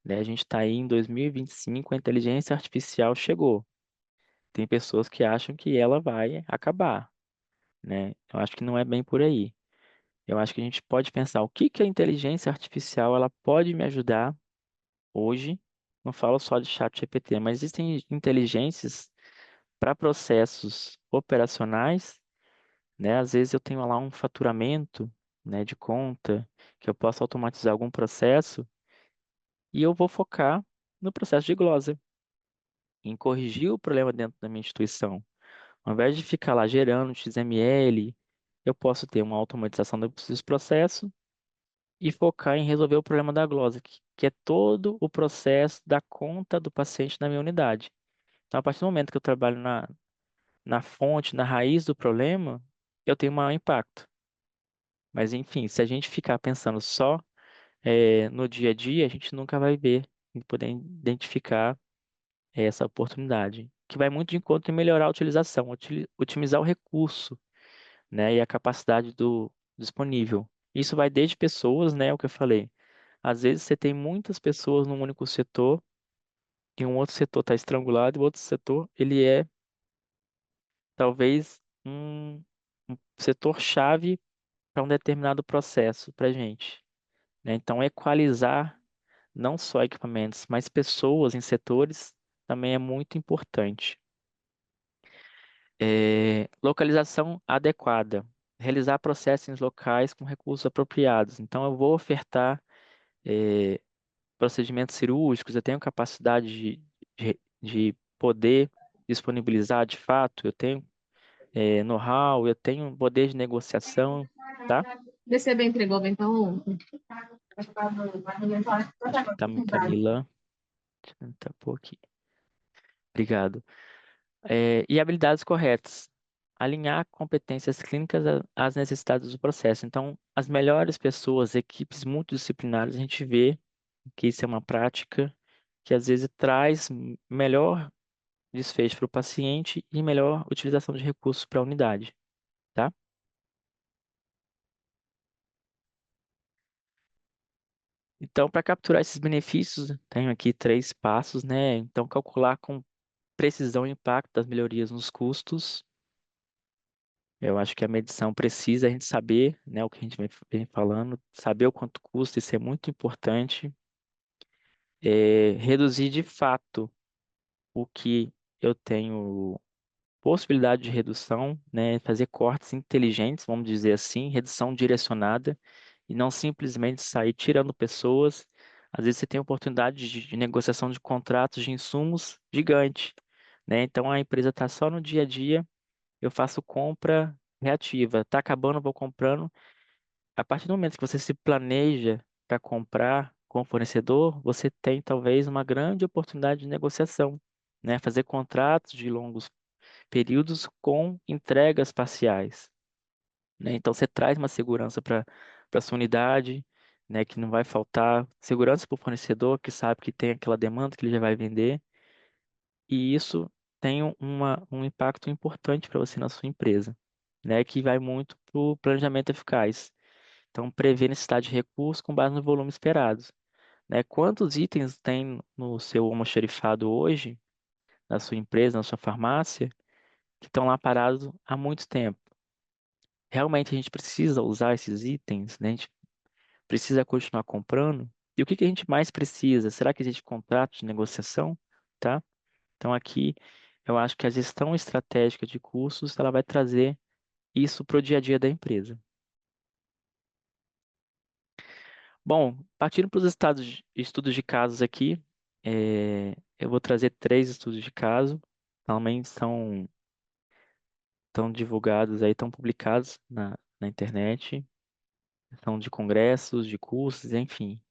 B: né? A gente está aí em 2025, a inteligência artificial chegou. Tem pessoas que acham que ela vai acabar, né? Eu acho que não é bem por aí. Eu acho que a gente pode pensar o que que a inteligência artificial ela pode me ajudar hoje. Não falo só de chat GPT, mas existem inteligências para processos operacionais, né? Às vezes eu tenho lá um faturamento, né, de conta que eu posso automatizar algum processo e eu vou focar no processo de glosa, em corrigir o problema dentro da minha instituição. Ao invés de ficar lá gerando XML, eu posso ter uma automatização desse processo e focar em resolver o problema da glosa, que é todo o processo da conta do paciente na minha unidade. Então, a partir do momento que eu trabalho na fonte, na raiz do problema, eu tenho maior impacto. Mas, enfim, se a gente ficar pensando só no dia a dia, a gente nunca vai ver e poder identificar essa oportunidade, que vai muito de encontro em melhorar a utilização, otimizar o recurso, né, e a capacidade do disponível. Isso vai desde pessoas, né, o que eu falei. Às vezes você tem muitas pessoas num único setor e um outro setor está estrangulado e o outro setor ele é talvez um setor chave para um determinado processo para gente. né? Então, equalizar não só equipamentos, mas pessoas em setores também é muito importante. Localização adequada. Realizar processos locais com recursos apropriados. Então, eu vou ofertar eh, procedimentos cirúrgicos, eu tenho capacidade de poder disponibilizar de fato, eu tenho know-how, eu tenho poder de negociação, tá?
D: Você bem entregou bem então.
B: Acho que tá Camila. Deixa eu tentar pôr aqui. Obrigado. E habilidades corretas. Alinhar competências clínicas às necessidades do processo. Então, as melhores pessoas, equipes multidisciplinares, a gente vê que isso é uma prática que às vezes traz melhor desfecho para o paciente e melhor utilização de recursos para a unidade, tá? Então, para capturar esses benefícios, tenho aqui 3 passos, né? Então, calcular com precisão o impacto das melhorias nos custos. Eu acho que a medição precisa a gente saber, né, o que a gente vem falando, saber o quanto custa, isso é muito importante. Reduzir de fato o que eu tenho possibilidade de redução, né, fazer cortes inteligentes, vamos dizer assim, redução direcionada, e não simplesmente sair tirando pessoas. Às vezes você tem oportunidade de negociação de contratos de insumos gigante, né? Então a empresa está só no dia a dia, eu faço compra reativa, está acabando, eu vou comprando. A partir do momento que você se planeja para comprar com o fornecedor, você tem talvez uma grande oportunidade de negociação, né? Fazer contratos de longos períodos com entregas parciais, né? Então você traz uma segurança para sua unidade, né? Que não vai faltar segurança para o fornecedor que sabe que tem aquela demanda que ele já vai vender, e isso tem um impacto importante para você na sua empresa, né? Que vai muito para o planejamento eficaz. Então, prever necessidade de recursos com base no volume esperado, né? Quantos itens tem no seu almoxarifado hoje, na sua empresa, na sua farmácia, que estão lá parados há muito tempo? Realmente a gente precisa usar esses itens, né? A gente precisa continuar comprando? E o que que a gente mais precisa? Será que existe contrato de negociação? Tá? Então aqui eu acho que a gestão estratégica de custos ela vai trazer isso para o dia a dia da empresa. Bom, partindo para os estudos de casos aqui, eu vou trazer 3 estudos de caso, também estão divulgados aí, estão publicados na internet, são de congressos, de cursos, enfim.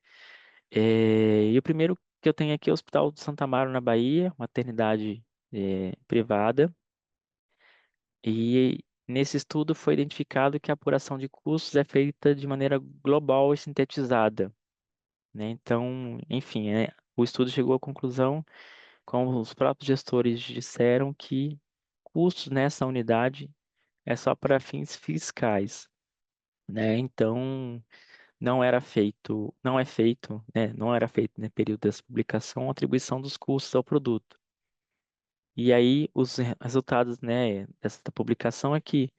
B: E o primeiro que eu tenho aqui é o Hospital de Santa Amaro, na Bahia, maternidade privada. E nesse estudo foi identificado que a apuração de custos é feita de maneira global e sintetizada, né? Então, enfim, o estudo chegou à conclusão, como os próprios gestores disseram, que custos nessa unidade é só para fins fiscais, né? Então, não era feito no período dessa publicação a atribuição dos custos ao produto. E aí, os resultados, né, dessa publicação é que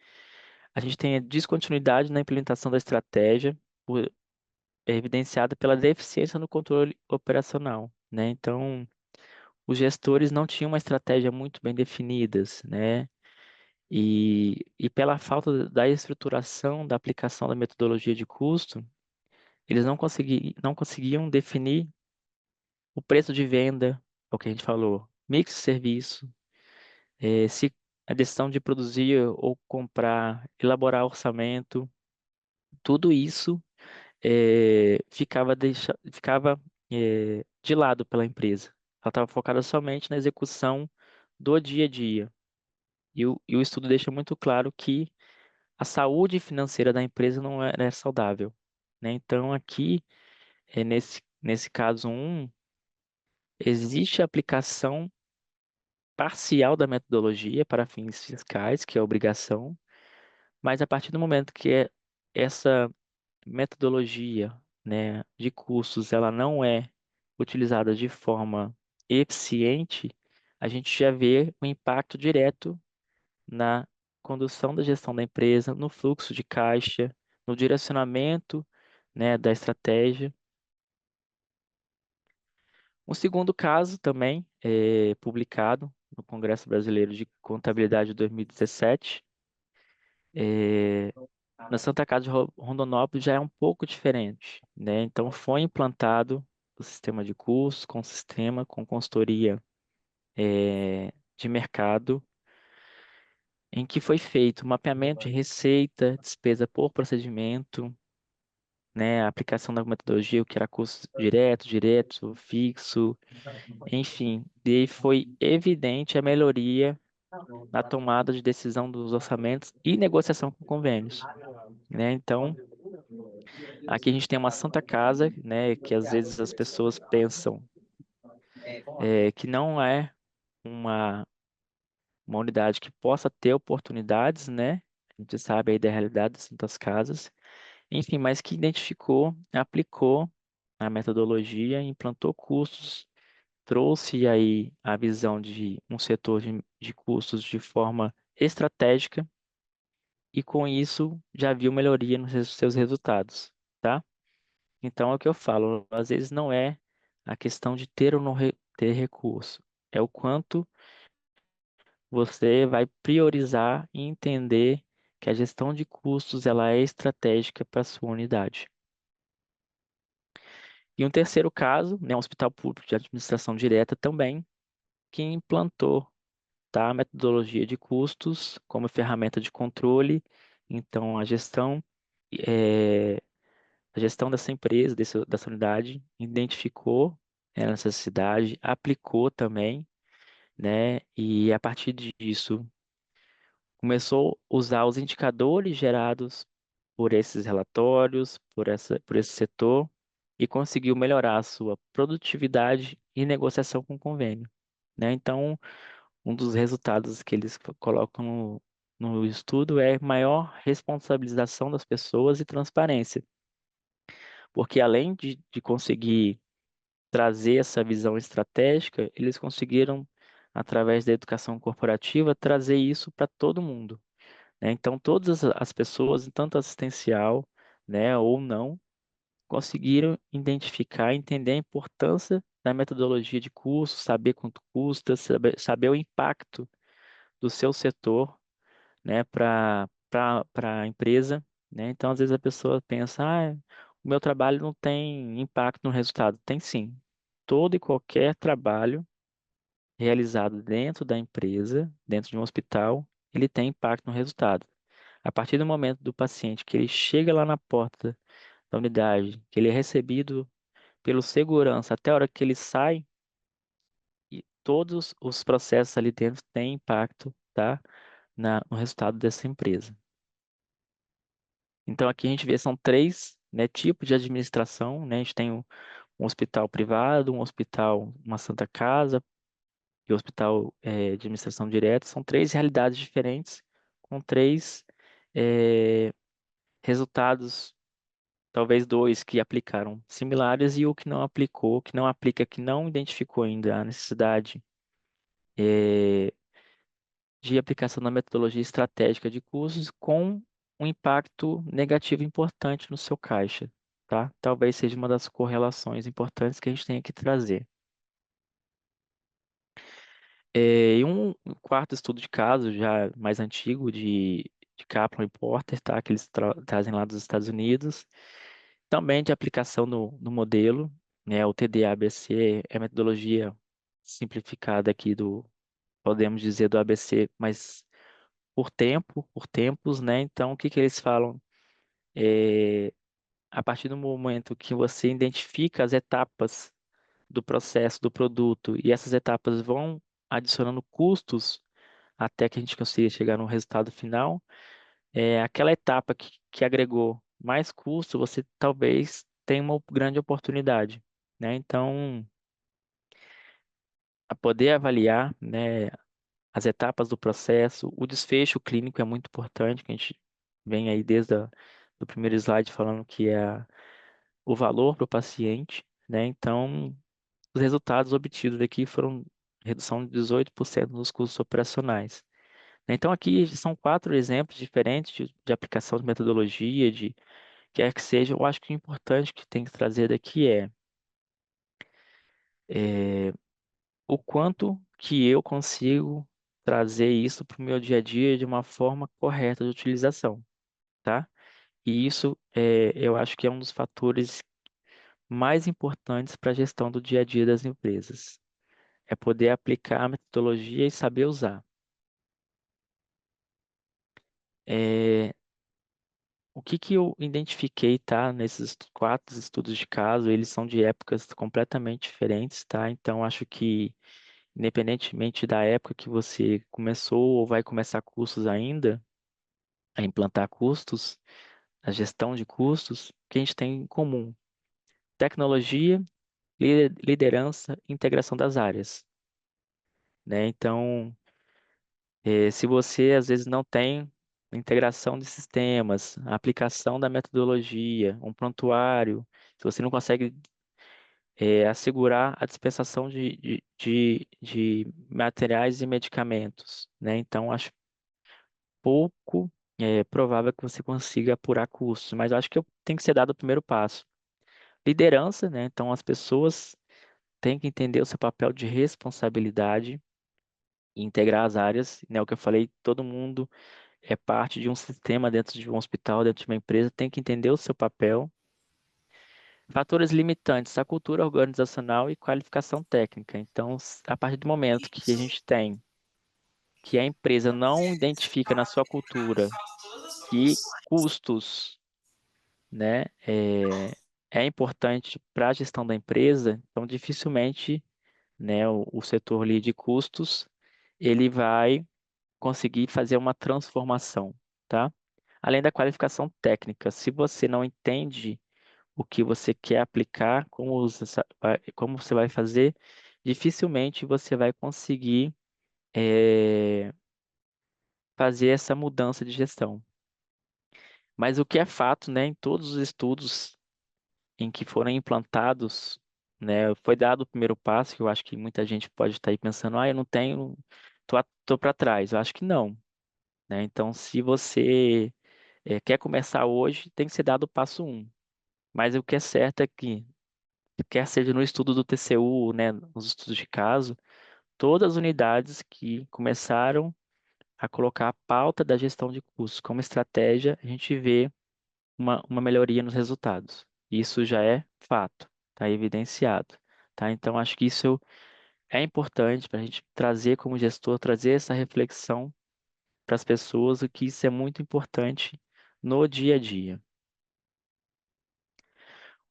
B: a gente tem a descontinuidade na implementação da estratégia, evidenciada pela deficiência no controle operacional, né? Então, os gestores não tinham uma estratégia muito bem definidas, né? E pela falta da estruturação da aplicação da metodologia de custo, eles não conseguiam definir o preço de venda, é o que a gente falou, mix de serviço, se a decisão de produzir ou comprar, elaborar orçamento, tudo isso ficava de lado pela empresa. Ela estava focada somente na execução do dia a dia. E o estudo deixa muito claro que a saúde financeira da empresa não era saudável, né? Então, aqui, nesse caso existe a aplicação parcial da metodologia para fins fiscais, que é a obrigação, mas a partir do momento que essa metodologia, né, de custos, ela não é utilizada de forma eficiente, a gente já vê o impacto direto na condução da gestão da empresa, no fluxo de caixa, no direcionamento né, da estratégia. Um segundo caso também, publicado no Congresso Brasileiro de Contabilidade de 2017, na Santa Casa de Rondonópolis já é um pouco diferente, né? Então foi implantado o sistema de custos com sistema, com consultoria de mercado, em que foi feito mapeamento de receita, despesa por procedimento, né? A aplicação da metodologia, o que era custo direto, direto, fixo, enfim. E aí foi evidente a melhoria na tomada de decisão dos orçamentos e negociação com convênios, né? Então, aqui a gente tem uma Santa Casa, né, que às vezes as pessoas pensam que não é uma, uma unidade que possa ter oportunidades, né? A gente sabe aí da realidade das Santas Casas, enfim, mas que identificou, aplicou a metodologia, implantou custos, trouxe aí a visão de um setor de custos de forma estratégica e com isso já viu melhoria nos seus resultados, tá? Então é o que eu falo, às vezes não é a questão de ter ou não ter recurso, é o quanto você vai priorizar e entender que a gestão de custos ela é estratégica para a sua unidade. E um terceiro caso, né, um hospital público de administração direta também, que implantou, tá, a metodologia de custos como ferramenta de controle. Então eh, a gestão dessa empresa, dessa unidade, identificou a necessidade, aplicou também, né? E a partir disso, começou a usar os indicadores gerados por esses relatórios, por esse setor, e conseguiu melhorar a sua produtividade e negociação com o convênio, né? Então, um dos resultados que eles colocam no estudo é maior responsabilização das pessoas e transparência, porque além de conseguir trazer essa visão estratégica, eles conseguiram, através da educação corporativa, trazer isso para todo mundo, né? Então, todas as pessoas, tanto assistencial, né, ou não, conseguiram identificar, entender a importância da metodologia de curso, saber quanto custa, saber o impacto do seu setor, né, para a empresa, né? Então, às vezes a pessoa pensa, o meu trabalho não tem impacto no resultado. Tem sim. Todo e qualquer trabalho realizado dentro da empresa, dentro de um hospital, ele tem impacto no resultado. A partir do momento do paciente que ele chega lá na porta da unidade, que ele é recebido pelo segurança até a hora que ele sai, e todos os processos ali dentro têm impacto, tá? No resultado dessa empresa. Então aqui a gente vê são três, né, tipos de administração, né? A gente tem um hospital privado, um hospital, uma Santa Casa e o hospital de administração direta. São três realidades diferentes, com três eh, resultados, talvez dois que aplicaram similares e o que não aplicou, que não aplica, que não identificou ainda a necessidade eh, de aplicação da metodologia estratégica de custos com um impacto negativo importante no seu caixa, tá? Talvez seja uma das correlações importantes que a gente tem que trazer. E um quarto estudo de caso, já mais antigo, de Kaplan e Porter, tá? Que eles trazem lá dos Estados Unidos, também de aplicação no modelo, né? O TD-ABC é a metodologia simplificada aqui podemos dizer, do ABC, mas por tempos, né? Então, o que que eles falam? É, a partir do momento que você identifica as etapas do processo, do produto, e essas etapas vão adicionando custos até que a gente consiga chegar no resultado final, aquela etapa que agregou mais custo, você talvez tenha uma grande oportunidade, né? Então, a poder avaliar, né, as etapas do processo, o desfecho clínico é muito importante, que a gente vem aí desde do primeiro slide falando que é o valor para o paciente, né? Então, os resultados obtidos aqui foram redução de 18% nos custos operacionais. Então, aqui são quatro exemplos diferentes de aplicação de metodologia, quer que seja, eu acho que o importante que tem que trazer daqui é o quanto que eu consigo trazer isso para o meu dia a dia de uma forma correta de utilização, tá? E isso eu acho que é um dos fatores mais importantes para a gestão do dia a dia das empresas. É poder aplicar a metodologia e saber usar. É, o que que eu identifiquei, tá? Nesses 4 estudos de caso, eles são de épocas completamente diferentes, tá? Então, acho que, independentemente da época que você começou ou vai começar cursos ainda, a implantar custos, a gestão de custos, o que a gente tem em comum? Tecnologia, liderança, integração das áreas, né? Então, se você às vezes não tem integração de sistemas, a aplicação da metodologia, um prontuário, se você não consegue assegurar a dispensação de materiais e medicamentos, né? Então, acho pouco provável que você consiga apurar custos, mas eu acho que tem que ser dado o primeiro passo. Liderança, né? Então, as pessoas têm que entender o seu papel de responsabilidade e integrar as áreas, né? O que eu falei, todo mundo é parte de um sistema dentro de um hospital, dentro de uma empresa, tem que entender o seu papel. Fatores limitantes, a cultura organizacional e qualificação técnica. Então, a partir do momento que a gente tem que a empresa não identifica na sua cultura que custos, né, é importante para a gestão da empresa, então dificilmente, né, o setor ali de custos, ele vai conseguir fazer uma transformação, tá? Além da qualificação técnica, se você não entende o que você quer aplicar, como você vai fazer, dificilmente você vai conseguir fazer essa mudança de gestão. Mas o que é fato, né, em todos os estudos em que foram implantados, né, foi dado o primeiro passo, que eu acho que muita gente pode estar aí pensando, eu não tenho, tô para trás. Eu acho que não, né? Então, se você quer começar hoje, tem que ser dado o passo um. Mas o que é certo é que, quer seja no estudo do TCU, né, nos estudos de caso, todas as unidades que começaram a colocar a pauta da gestão de custos como estratégia, a gente vê uma melhoria nos resultados. Isso já é fato, está evidenciado, tá? Então, acho que isso é importante para a gente trazer como gestor, trazer essa reflexão para as pessoas, o que isso é muito importante no dia a dia.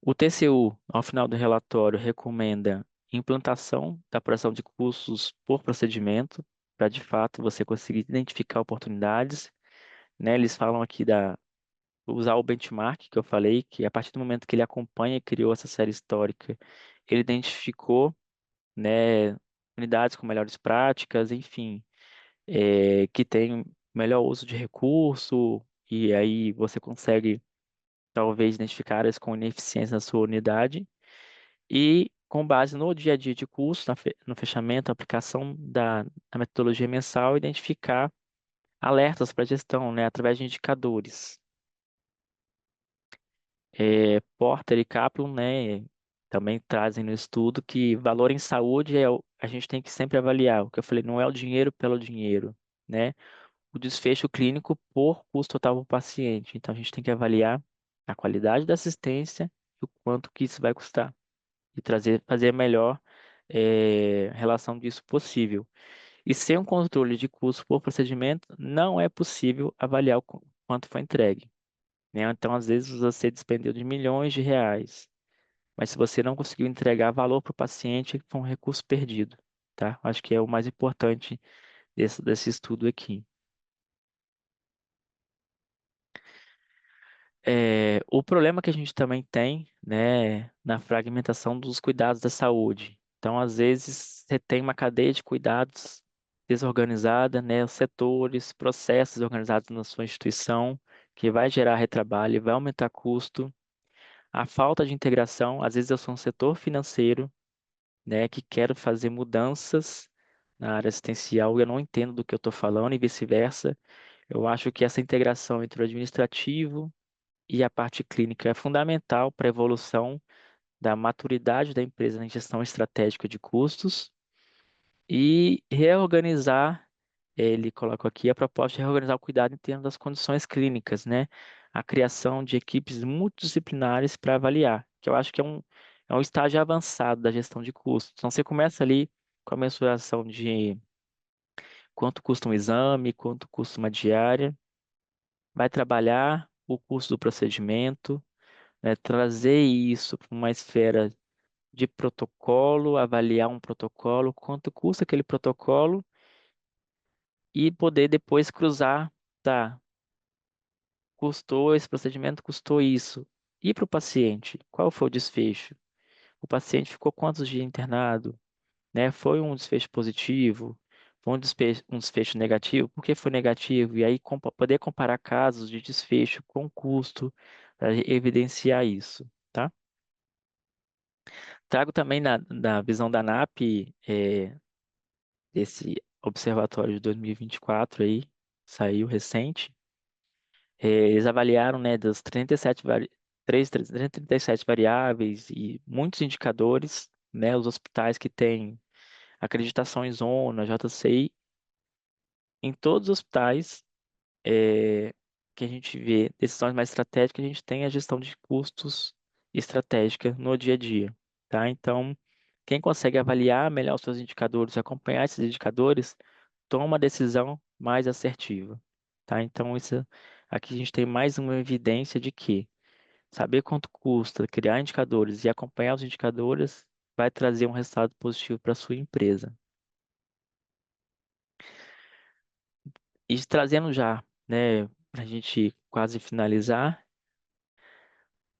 B: O TCU, ao final do relatório, recomenda implantação da apuração de custos por procedimento, para de fato você conseguir identificar oportunidades, né? Eles falam aqui usar o benchmark que eu falei, que a partir do momento que ele acompanha e criou essa série histórica, ele identificou, né, unidades com melhores práticas, enfim, que tem melhor uso de recurso, e aí você consegue talvez identificar áreas com ineficiência na sua unidade, e com base no dia a dia de curso, no fechamento, aplicação da metodologia mensal, identificar alertas para gestão, né, através de indicadores. Porter e Kaplan, né, também trazem no estudo que valor em saúde a gente tem que sempre avaliar. O que eu falei, não é o dinheiro pelo dinheiro, né? O desfecho clínico por custo total para o paciente. Então, a gente tem que avaliar a qualidade da assistência e o quanto que isso vai custar. E fazer a melhor relação disso possível. E sem um controle de custo por procedimento, não é possível avaliar o quanto foi entregue, né? Então, às vezes, você despendeu de milhões de reais, mas se você não conseguiu entregar valor para o paciente, foi um recurso perdido, tá? Acho que é o mais importante desse estudo aqui. O problema que a gente também tem, né, na fragmentação dos cuidados da saúde. Então, às vezes, você tem uma cadeia de cuidados desorganizada, né, os setores, processos organizados na sua instituição, que vai gerar retrabalho, vai aumentar custo. A falta de integração, às vezes eu sou um setor financeiro, né, que quero fazer mudanças na área assistencial e eu não entendo do que eu estou falando e vice-versa. Eu acho que essa integração entre o administrativo e a parte clínica é fundamental para a evolução da maturidade da empresa na gestão estratégica de custos e reorganizar, ele coloca aqui a proposta de reorganizar o cuidado em termos das condições clínicas, né? A criação de equipes multidisciplinares para avaliar, que eu acho que é um estágio avançado da gestão de custos. Então, você começa ali com a mensuração de quanto custa um exame, quanto custa uma diária, vai trabalhar o custo do procedimento, né? Trazer isso para uma esfera de protocolo, avaliar um protocolo, quanto custa aquele protocolo e poder depois cruzar, tá? Custou esse procedimento, custou isso. E para o paciente, qual foi o desfecho? O paciente ficou quantos dias internado, né? Foi um desfecho positivo? Foi um desfecho negativo? Por que foi negativo? E aí poder comparar casos de desfecho com custo para evidenciar isso, tá? Trago também na visão da ANAP, desse observatório de 2024 aí, saiu recente. Eles avaliaram, né, das 37, 337 variáveis e muitos indicadores, né, os hospitais que têm acreditação em zona, JCI, em todos os hospitais que a gente vê decisões mais estratégicas, a gente tem a gestão de custos estratégica no dia a dia, tá? Então, quem consegue avaliar melhor os seus indicadores, acompanhar esses indicadores, toma uma decisão mais assertiva, tá? Então, isso aqui a gente tem mais uma evidência de que saber quanto custa criar indicadores e acompanhar os indicadores vai trazer um resultado positivo para a sua empresa. E trazendo já, né, para a gente quase finalizar,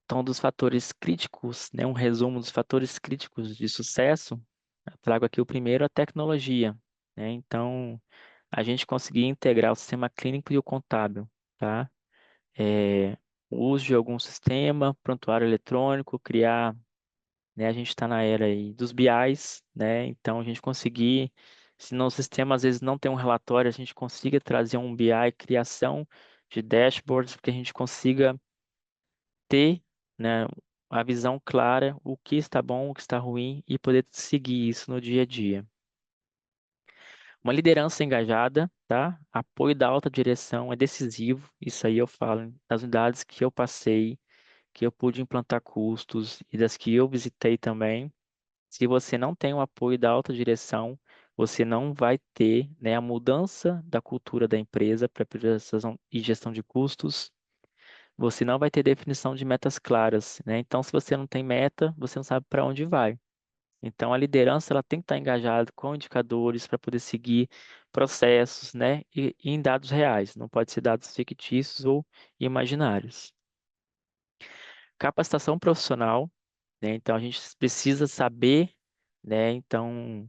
B: então, dos fatores críticos, né, um resumo dos fatores críticos de sucesso, eu trago aqui o primeiro, a tecnologia, né? Então, a gente conseguir integrar o sistema clínico e o contábil, tá? É, o uso de algum sistema, prontuário eletrônico, criar, né? A gente está na era aí dos BIs, né? Então, a gente conseguir, se no sistema às vezes não tem um relatório, a gente consiga trazer um BI, criação de dashboards, que a gente consiga ter, né, a visão clara, o que está bom, o que está ruim e poder seguir isso no dia a dia. Uma liderança engajada, tá? Apoio da alta direção é decisivo. Isso aí eu falo das unidades que eu passei, que eu pude implantar custos e das que eu visitei também. Se você não tem o apoio da alta direção, você não vai ter, né, a mudança da cultura da empresa para priorização e gestão de custos. Você não vai ter definição de metas claras, né? Então, se você não tem meta, você não sabe para onde vai. Então, a liderança ela tem que estar engajada com indicadores para poder seguir processos, né? E em dados reais, não pode ser dados fictícios ou imaginários. Capacitação profissional, né? Então, a gente precisa saber, né? Então,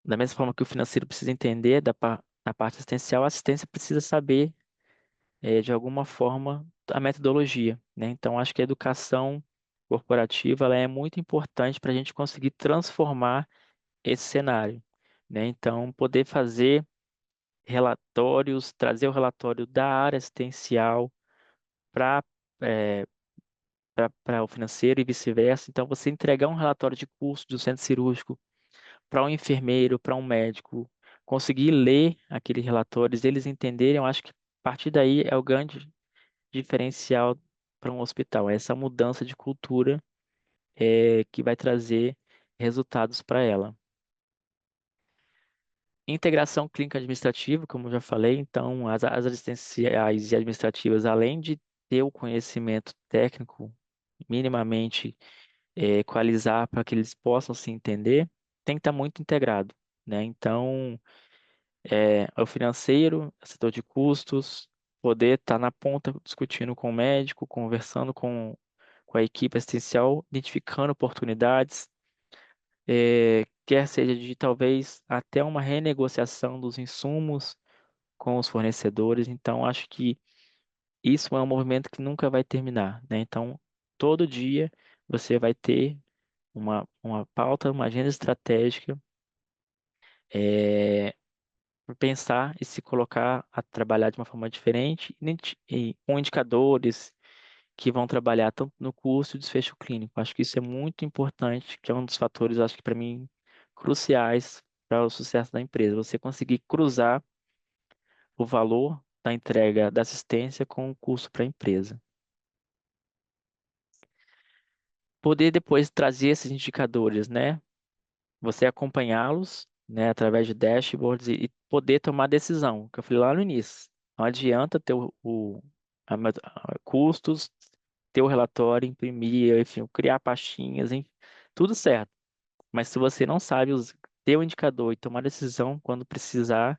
B: da mesma forma que o financeiro precisa entender da parte assistencial, a assistência precisa saber de alguma forma, a metodologia, né? Então, acho que a educação corporativa ela é muito importante para a gente conseguir transformar esse cenário, né? Então, poder fazer relatórios, trazer o relatório da área assistencial para para o financeiro e vice-versa. Então, você entregar um relatório de custo do centro cirúrgico para um enfermeiro, para um médico, conseguir ler aqueles relatórios, eles entenderem, eu acho que a partir daí é o grande diferencial para um hospital. É essa mudança de cultura que vai trazer resultados para ela. Integração clínica administrativa, como eu já falei, então as assistenciais e administrativas, além de ter o conhecimento técnico minimamente equalizar para que eles possam se entender, tem que estar muito integrado, né? Então, o financeiro, o setor de custos, poder estar na ponta discutindo com o médico, conversando com a equipe assistencial, identificando oportunidades, quer seja de talvez até uma renegociação dos insumos com os fornecedores. Então, acho que isso é um movimento que nunca vai terminar, né? Então, todo dia você vai ter uma pauta, uma agenda estratégica por pensar e se colocar a trabalhar de uma forma diferente, com indicadores que vão trabalhar tanto no curso e desfecho clínico. Acho que isso é muito importante, que é um dos fatores, acho que para mim, cruciais para o sucesso da empresa. Você conseguir cruzar o valor da entrega da assistência com o custo para a empresa. Poder depois trazer esses indicadores, né? Você acompanhá-los, né, através de dashboards e poder tomar decisão, que eu falei lá no início. Não adianta ter custos, ter o relatório, imprimir, enfim, criar pastinhas, enfim, tudo certo. Mas se você não sabe ter o indicador e tomar decisão quando precisar,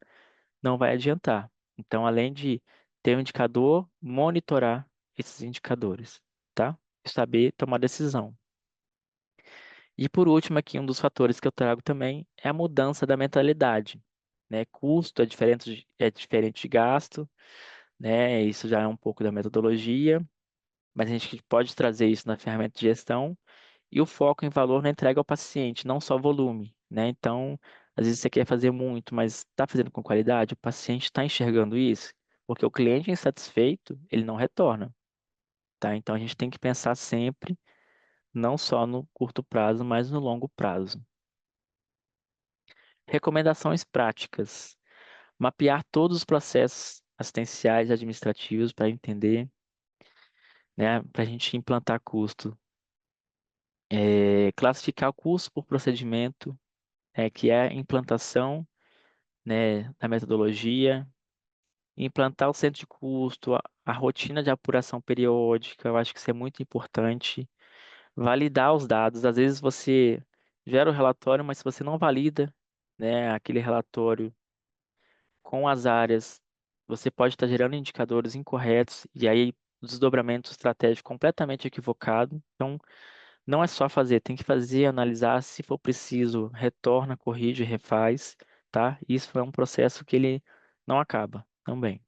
B: não vai adiantar. Então, além de ter um indicador, monitorar esses indicadores, tá? E saber tomar decisão. E por último, aqui um dos fatores que eu trago também é a mudança da mentalidade, né? Custo é diferente de gasto, né? Isso já é um pouco da metodologia, mas a gente pode trazer isso na ferramenta de gestão e o foco em valor na entrega ao paciente, não só volume, né? Então, às vezes você quer fazer muito, mas está fazendo com qualidade, o paciente está enxergando isso, porque o cliente insatisfeito, ele não retorna, tá? Então, a gente tem que pensar sempre, não só no curto prazo, mas no longo prazo. Recomendações práticas. Mapear todos os processos assistenciais e administrativos para entender, né, para a gente implantar custo. Classificar o custo por procedimento, que é a implantação, né, da metodologia. Implantar o centro de custo, a rotina de apuração periódica, eu acho que isso é muito importante. Validar os dados. Às vezes você gera o relatório, mas se você não valida, né, aquele relatório com as áreas, você pode estar gerando indicadores incorretos e aí o desdobramento estratégico completamente equivocado. Então, não é só fazer, tem que fazer, analisar, se for preciso, retorna, corrige, refaz, tá? Isso é um processo que ele não acaba também.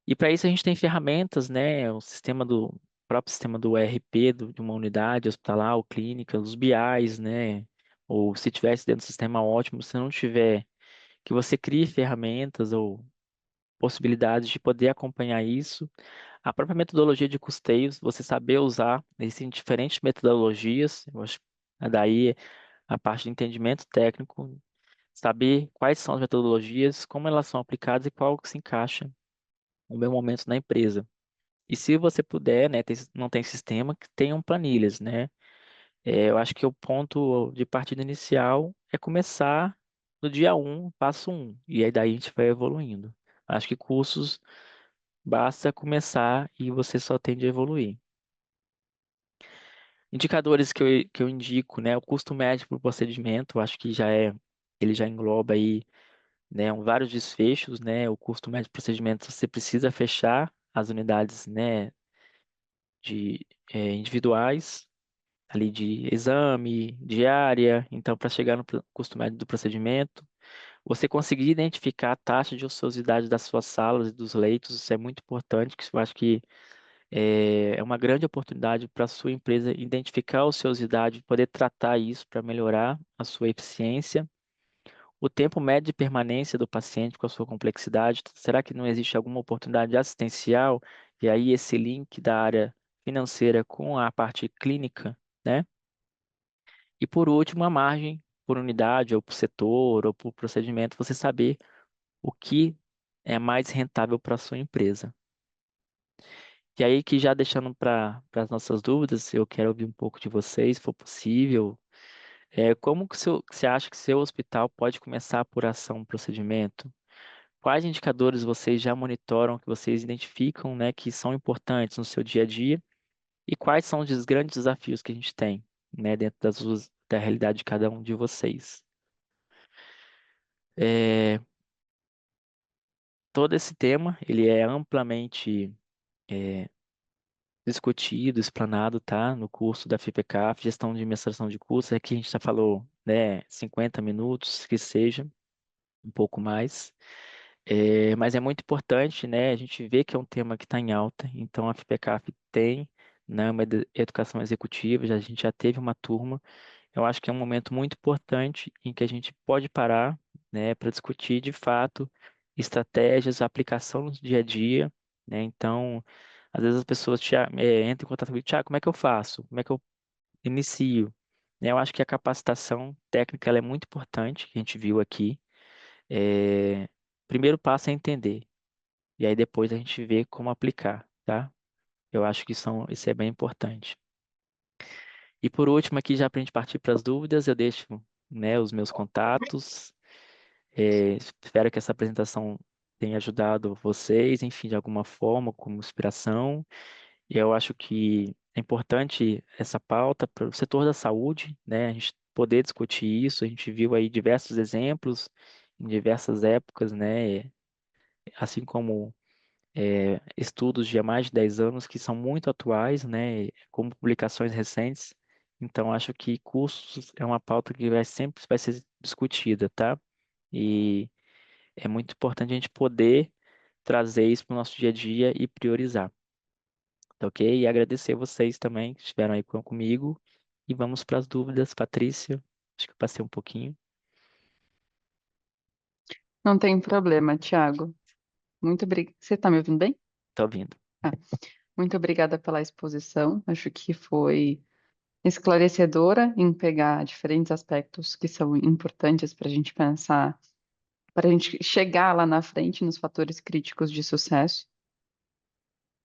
B: E para isso a gente tem ferramentas, né? O próprio sistema do ERP de uma unidade hospitalar ou clínica, os BIs, né? Ou se tivesse dentro do sistema ótimo, se não tiver, que você crie ferramentas ou possibilidades de poder acompanhar isso. A própria metodologia de custeios, você saber usar, existem diferentes metodologias, eu acho que daí a parte de entendimento técnico, saber quais são as metodologias, como elas são aplicadas e qual que se encaixa no meu momento na empresa. E se você puder, né, não tem sistema, que tenham planilhas, né? Eu acho que o ponto de partida inicial é começar no dia um, passo um, e aí daí a gente vai evoluindo. Acho que cursos basta começar e você só tende a evoluir. Indicadores que eu indico, né? O custo médio por procedimento, eu acho que ele já engloba aí, né, vários desfechos, né? O custo médio por procedimento, você precisa fechar as unidades, né, individuais, ali de exame, diária, então para chegar no custo médio do procedimento, você conseguir identificar a taxa de ociosidade das suas salas e dos leitos, isso é muito importante, que eu acho que é uma grande oportunidade para a sua empresa identificar a ociosidade, poder tratar isso para melhorar a sua eficiência. O tempo médio de permanência do paciente com a sua complexidade, será que não existe alguma oportunidade assistencial? E aí esse link da área financeira com a parte clínica, né? E por último, a margem por unidade, ou por setor, ou por procedimento, você saber o que é mais rentável para a sua empresa. E aí, que já deixando para as nossas dúvidas, eu quero ouvir um pouco de vocês, se for possível. Como que você acha que seu hospital pode começar a apuração do procedimento? Quais indicadores vocês já monitoram, que vocês identificam, né, que são importantes no seu dia a dia? E quais são os grandes desafios que a gente tem, né, dentro da realidade de cada um de vocês? É, Todo esse tema, ele é amplamente é, discutido, explanado, tá? No curso da FIPECAF, Gestão de Administração de Custos. Aqui a gente já falou, né, 50 minutos, que seja, um pouco mais. Mas é muito importante, né? A gente vê que é um tema que está em alta. Então, a FIPECAF tem, né, uma educação executiva, a gente já teve uma turma. Eu acho que é um momento muito importante em que a gente pode parar, né, para discutir de fato estratégias, aplicação no dia a dia, né? Então, Às vezes as pessoas entram em contato comigo, Tiago, como é que eu faço? Como é que eu inicio? Né, eu acho que a capacitação técnica ela é muito importante, que a gente viu aqui. É, primeiro passo é entender, e aí depois a gente vê como aplicar, tá? Eu acho que isso é bem importante. E por último, aqui já para a gente partir para as dúvidas, eu deixo, né, os meus contatos. Espero que essa apresentação tenha ajudado vocês, enfim, de alguma forma, como inspiração. E eu acho que é importante essa pauta para o setor da saúde, né? A gente poder discutir isso. A gente viu aí diversos exemplos em diversas épocas, né? Assim como estudos de há mais de 10 anos que são muito atuais, né? Como publicações recentes. Então, acho que custos é uma pauta que sempre vai ser discutida, tá? E é muito importante a gente poder trazer isso para o nosso dia a dia e priorizar, tá ok? E agradecer vocês também que estiveram aí comigo. E vamos para as dúvidas, Patrícia. Acho que eu passei um pouquinho.
A: Não tem problema, Tiago. Muito obrigada. Você está me ouvindo bem?
B: Tô ouvindo.
A: Ah, muito obrigada pela exposição. Acho que foi esclarecedora em pegar diferentes aspectos que são importantes para a gente pensar, para a gente chegar lá na frente nos fatores críticos de sucesso.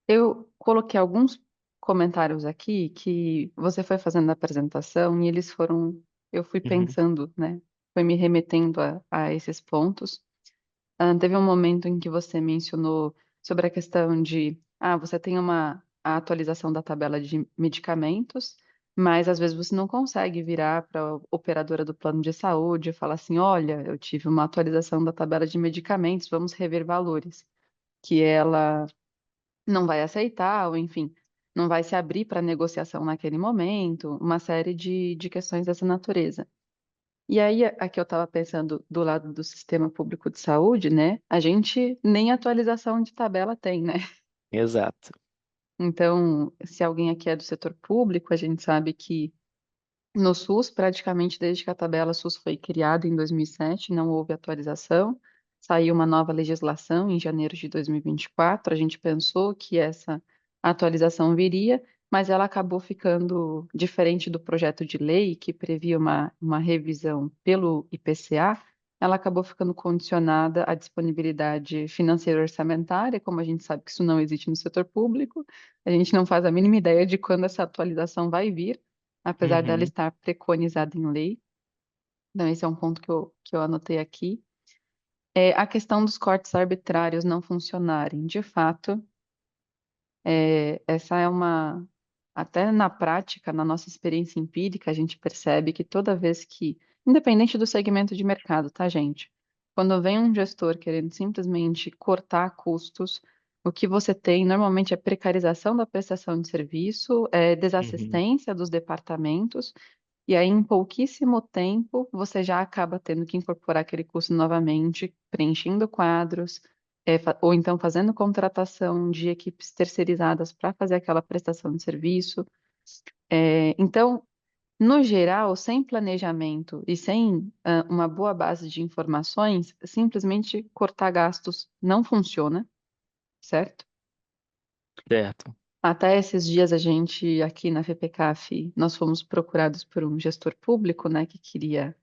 A: Eu coloquei alguns comentários aqui que você foi fazendo a apresentação e eles foram, eu fui
B: Uhum,
A: pensando, né? Foi me remetendo a esses pontos. Teve um momento em que você mencionou sobre a questão de, você tem a atualização da tabela de medicamentos, mas às vezes você não consegue virar para a operadora do plano de saúde e falar assim, olha, eu tive uma atualização da tabela de medicamentos, vamos rever valores, que ela não vai aceitar, ou enfim, não vai se abrir para negociação naquele momento, uma série de questões dessa natureza. E aí, aqui eu estava pensando do lado do sistema público de saúde, né? A gente nem atualização de tabela tem, né?
B: exato.
A: Então, se alguém aqui é do setor público, a gente sabe que no SUS, praticamente desde que a tabela SUS foi criada em 2007, não houve atualização. Saiu uma nova legislação em janeiro de 2024. A gente pensou que essa atualização viria, mas ela acabou ficando diferente do projeto de lei que previa uma revisão pelo IPCA. Ela acabou ficando condicionada à disponibilidade financeira orçamentária, como a gente sabe que isso não existe no setor público, a gente não faz a mínima ideia de quando essa atualização vai vir apesar dela
B: Uhum,
A: estar preconizada em lei. Então, esse é um ponto que eu anotei aqui. A questão dos cortes arbitrários não funcionarem. De fato, essa é uma. Até na prática, na nossa experiência empírica, a gente percebe que toda vez que, independente do segmento de mercado, tá, gente? Quando vem um gestor querendo simplesmente cortar custos, o que você tem normalmente é precarização da prestação de serviço,
B: uhum,
A: desassistência dos departamentos. E aí, em pouquíssimo tempo, você já acaba tendo que incorporar aquele custo novamente, preenchendo quadros, ou então fazendo contratação de equipes terceirizadas para fazer aquela prestação de serviço. Então, no geral, sem planejamento e sem uma boa base de informações, simplesmente cortar gastos não funciona, certo?
B: certo.
A: Até esses dias a gente aqui na FPCAF, nós fomos procurados por um gestor público, né, que queria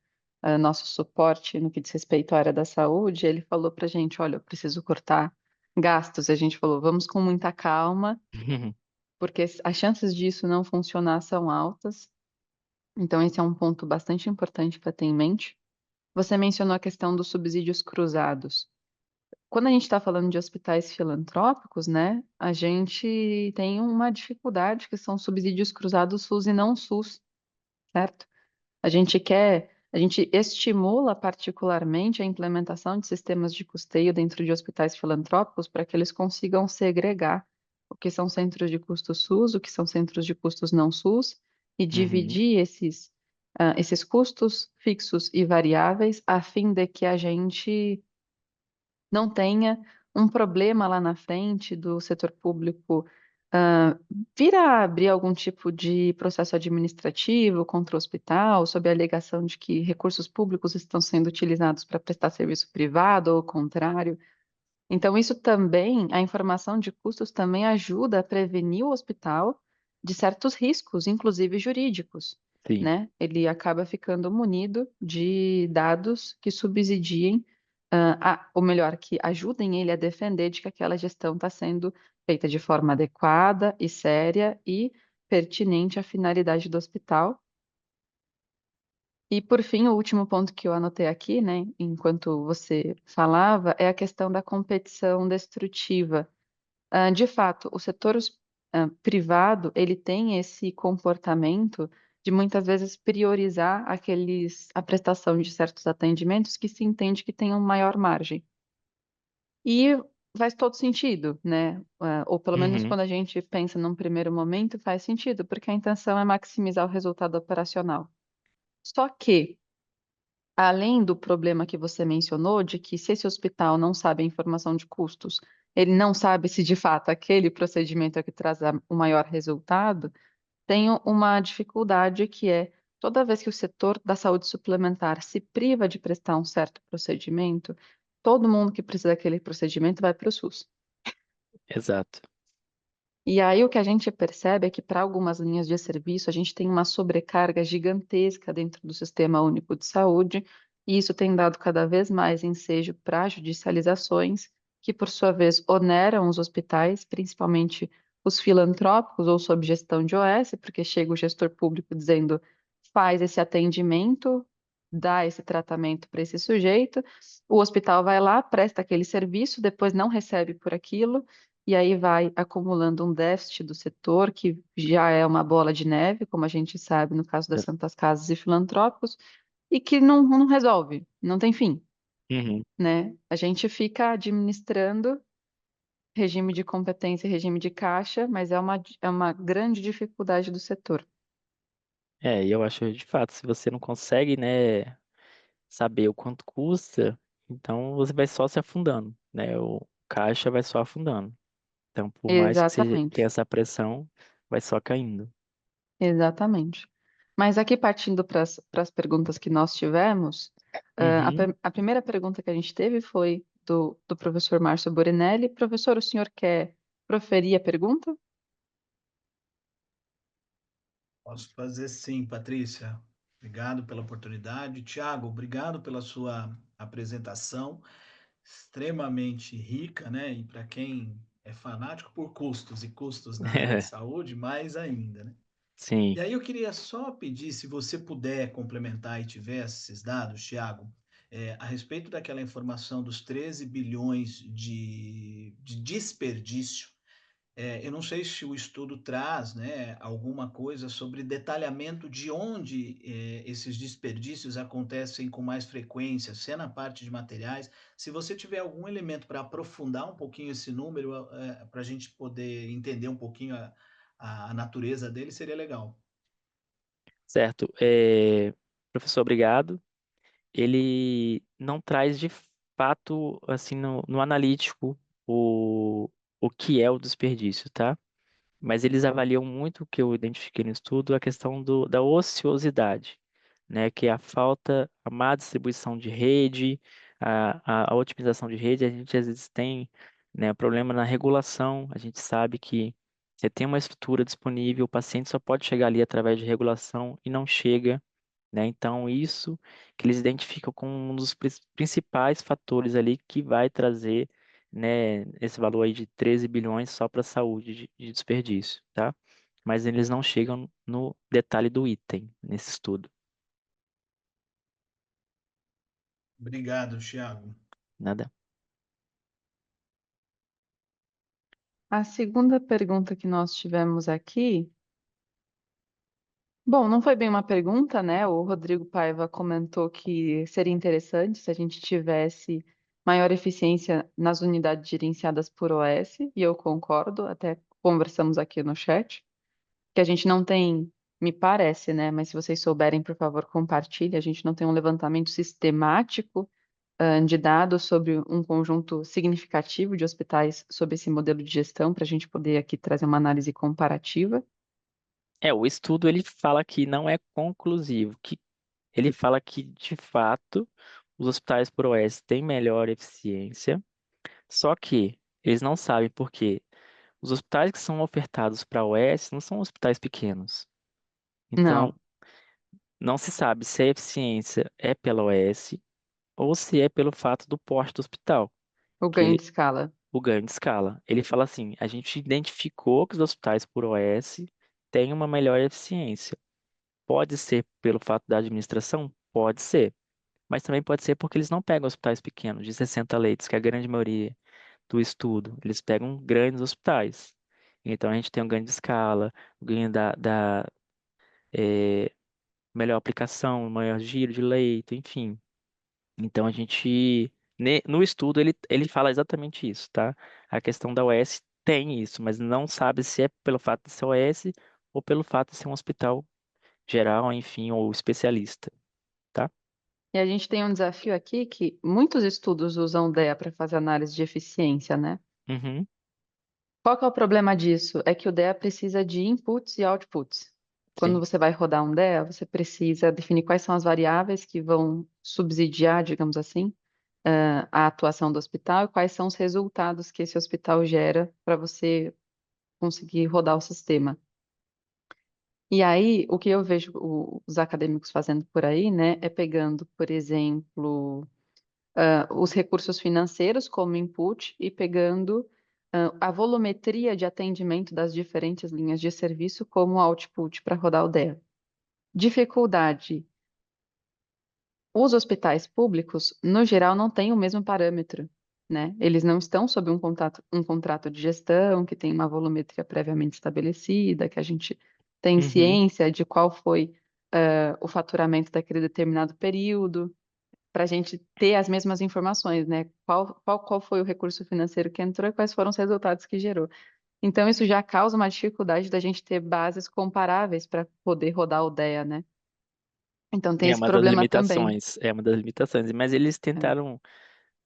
A: nosso suporte no que diz respeito à área da saúde. Ele falou para a gente, olha, eu preciso cortar gastos. E a gente falou, vamos com muita calma, porque as chances disso não funcionar são altas. Então esse é um ponto bastante importante para ter em mente. Você mencionou a questão dos subsídios cruzados. Quando a gente está falando de hospitais filantrópicos, né, a gente tem uma dificuldade que são subsídios cruzados SUS e não SUS, certo? A gente estimula particularmente a implementação de sistemas de custeio dentro de hospitais filantrópicos para que eles consigam segregar o que são centros de custo SUS, o que são centros de custos não SUS, e
B: Uhum,
A: dividir esses custos fixos e variáveis a fim de que a gente não tenha um problema lá na frente do setor público ah, vir a abrir algum tipo de processo administrativo contra o hospital, sob a alegação de que recursos públicos estão sendo utilizados para prestar serviço privado ou o contrário. Então, isso também, a informação de custos também ajuda a prevenir o hospital de certos riscos, inclusive jurídicos,
B: Sim,
A: né? Ele acaba ficando munido de dados que subsidiem, ou melhor, que ajudem ele a defender de que aquela gestão está sendo feita de forma adequada e séria e pertinente à finalidade do hospital. E, por fim, o último ponto que eu anotei aqui, né, enquanto você falava, é a questão da competição destrutiva. De fato, o setor privado, ele tem esse comportamento de muitas vezes priorizar a prestação de certos atendimentos que se entende que tenham maior margem. E faz todo sentido, né? Ou pelo menos
B: uhum,
A: quando a gente pensa num primeiro momento, faz sentido, porque a intenção é maximizar o resultado operacional. Só que além do problema que você mencionou, de que se esse hospital não sabe a informação de custos, ele não sabe se de fato aquele procedimento é o que traz o maior resultado, tem uma dificuldade que é toda vez que o setor da saúde suplementar se priva de prestar um certo procedimento, todo mundo que precisa daquele procedimento vai para o SUS.
B: exato.
A: E aí o que a gente percebe é que para algumas linhas de serviço a gente tem uma sobrecarga gigantesca dentro do Sistema Único de Saúde, e isso tem dado cada vez mais ensejo para judicializações, que por sua vez oneram os hospitais, principalmente os filantrópicos ou sob gestão de OS, porque chega o gestor público dizendo faz esse atendimento, dá esse tratamento para esse sujeito, o hospital vai lá, presta aquele serviço, depois não recebe por aquilo e aí vai acumulando um déficit do setor, que já é uma bola de neve, como a gente sabe no caso das Santas Casas e filantrópicos, e que não resolve, não tem fim,
B: Uhum.
A: né? A gente fica administrando regime de competência e regime de caixa, mas é uma grande dificuldade do setor.
B: E eu acho de fato, se você não consegue, né, saber o quanto custa, então você vai só se afundando, né? O caixa vai só afundando. Então, por mais que seja tenha
A: Exatamente,
B: essa pressão, vai só caindo.
A: exatamente. Mas aqui partindo para as perguntas que nós tivemos,
B: Uhum.
A: a primeira pergunta que a gente teve foi do professor Márcio Borinelli. Professor, o senhor quer proferir a pergunta?
E: Posso fazer sim, Patrícia. Obrigado pela oportunidade. Tiago, obrigado pela sua apresentação, extremamente rica, né? E para quem é fanático por custos e custos na área de saúde, mais ainda, né?
B: Sim,
E: E aí eu queria só pedir, se você puder complementar e tiver esses dados, Tiago, a respeito daquela informação dos 13 bilhões de desperdício. Eu não sei se o estudo traz, né, alguma coisa sobre detalhamento de onde esses desperdícios acontecem com mais frequência, se é na parte de materiais. Se você tiver algum elemento para aprofundar um pouquinho esse número, para a gente poder entender um pouquinho a natureza dele, seria legal.
B: certo. Professor, obrigado. Ele não traz de fato, assim, no analítico, o que é o desperdício, tá? Mas eles avaliam muito o que eu identifiquei no estudo, a questão da ociosidade, né? Que é a falta, a má distribuição de rede, a otimização de rede. A gente às vezes tem, né, problema na regulação. A gente sabe que você tem uma estrutura disponível, o paciente só pode chegar ali através de regulação e não chega, né? Então, isso que eles identificam como um dos principais fatores ali que vai trazer, né, esse valor aí de 13 bilhões só para a saúde de desperdício, tá? Mas eles não chegam no detalhe do item nesse estudo.
E: Obrigado, Tiago.
B: Nada.
A: A segunda pergunta que nós tivemos aqui, bom, não foi bem uma pergunta, né? O Rodrigo Paiva comentou que seria interessante se a gente tivesse maior eficiência nas unidades gerenciadas por OS, e eu concordo, até conversamos aqui no chat, que a gente não tem, me parece, né? Mas se vocês souberem, por favor, compartilhe. A gente não tem um levantamento sistemático, de dados sobre um conjunto significativo de hospitais sob esse modelo de gestão, para a gente poder aqui trazer uma análise comparativa.
B: O estudo ele fala que não é conclusivo, que ele fala que de fato os hospitais por OS têm melhor eficiência. Só que eles não sabem por quê. Os hospitais que são ofertados para a OS não são hospitais pequenos. Então,
A: Não,
B: não se sabe se a eficiência é pela OS ou se é pelo fato do porte do hospital,
A: o
B: que
A: ganho de escala.
B: o ganho de escala. Ele fala assim: a gente identificou que os hospitais por OS têm uma melhor eficiência. Pode ser pelo fato da administração? Pode ser. Mas também pode ser porque eles não pegam hospitais pequenos, de 60 leitos, que é a grande maioria do estudo. Eles pegam grandes hospitais. Então a gente tem um ganho de escala, o ganho da melhor aplicação, maior giro de leito, enfim. Então a gente, no estudo, ele fala exatamente isso, tá? A questão da OS tem isso, mas não sabe se é pelo fato de ser OS ou pelo fato de ser um hospital geral, enfim, ou especialista, tá?
A: E a gente tem um desafio aqui que muitos estudos usam DEA para fazer análise de eficiência, né?
B: Uhum,
A: Qual que é o problema disso? É que o DEA precisa de inputs e outputs. Quando
B: sim.
A: você vai rodar um DEA, você precisa definir quais são as variáveis que vão subsidiar, digamos assim, a atuação do hospital e quais são os resultados que esse hospital gera para você conseguir rodar o sistema. E aí, o que eu vejo os acadêmicos fazendo por aí, né, é pegando, por exemplo, os recursos financeiros como input e pegando a volumetria de atendimento das diferentes linhas de serviço como output para rodar o DEA. Dificuldade. Os hospitais públicos, no geral, não têm o mesmo parâmetro, né? Eles não estão sob um contrato de gestão que tem uma volumetria previamente estabelecida, que a gente tem
B: Uhum.
A: ciência de qual foi, o faturamento daquele determinado período para a gente ter as mesmas informações, né? Qual foi o recurso financeiro que entrou e quais foram os resultados que gerou. Então, isso já causa uma dificuldade da gente ter bases comparáveis para poder rodar o DEA, né? Então, tem
B: É
A: esse
B: uma das
A: problema também.
B: limitações, é uma das limitações. Mas eles
A: É,
B: tentaram,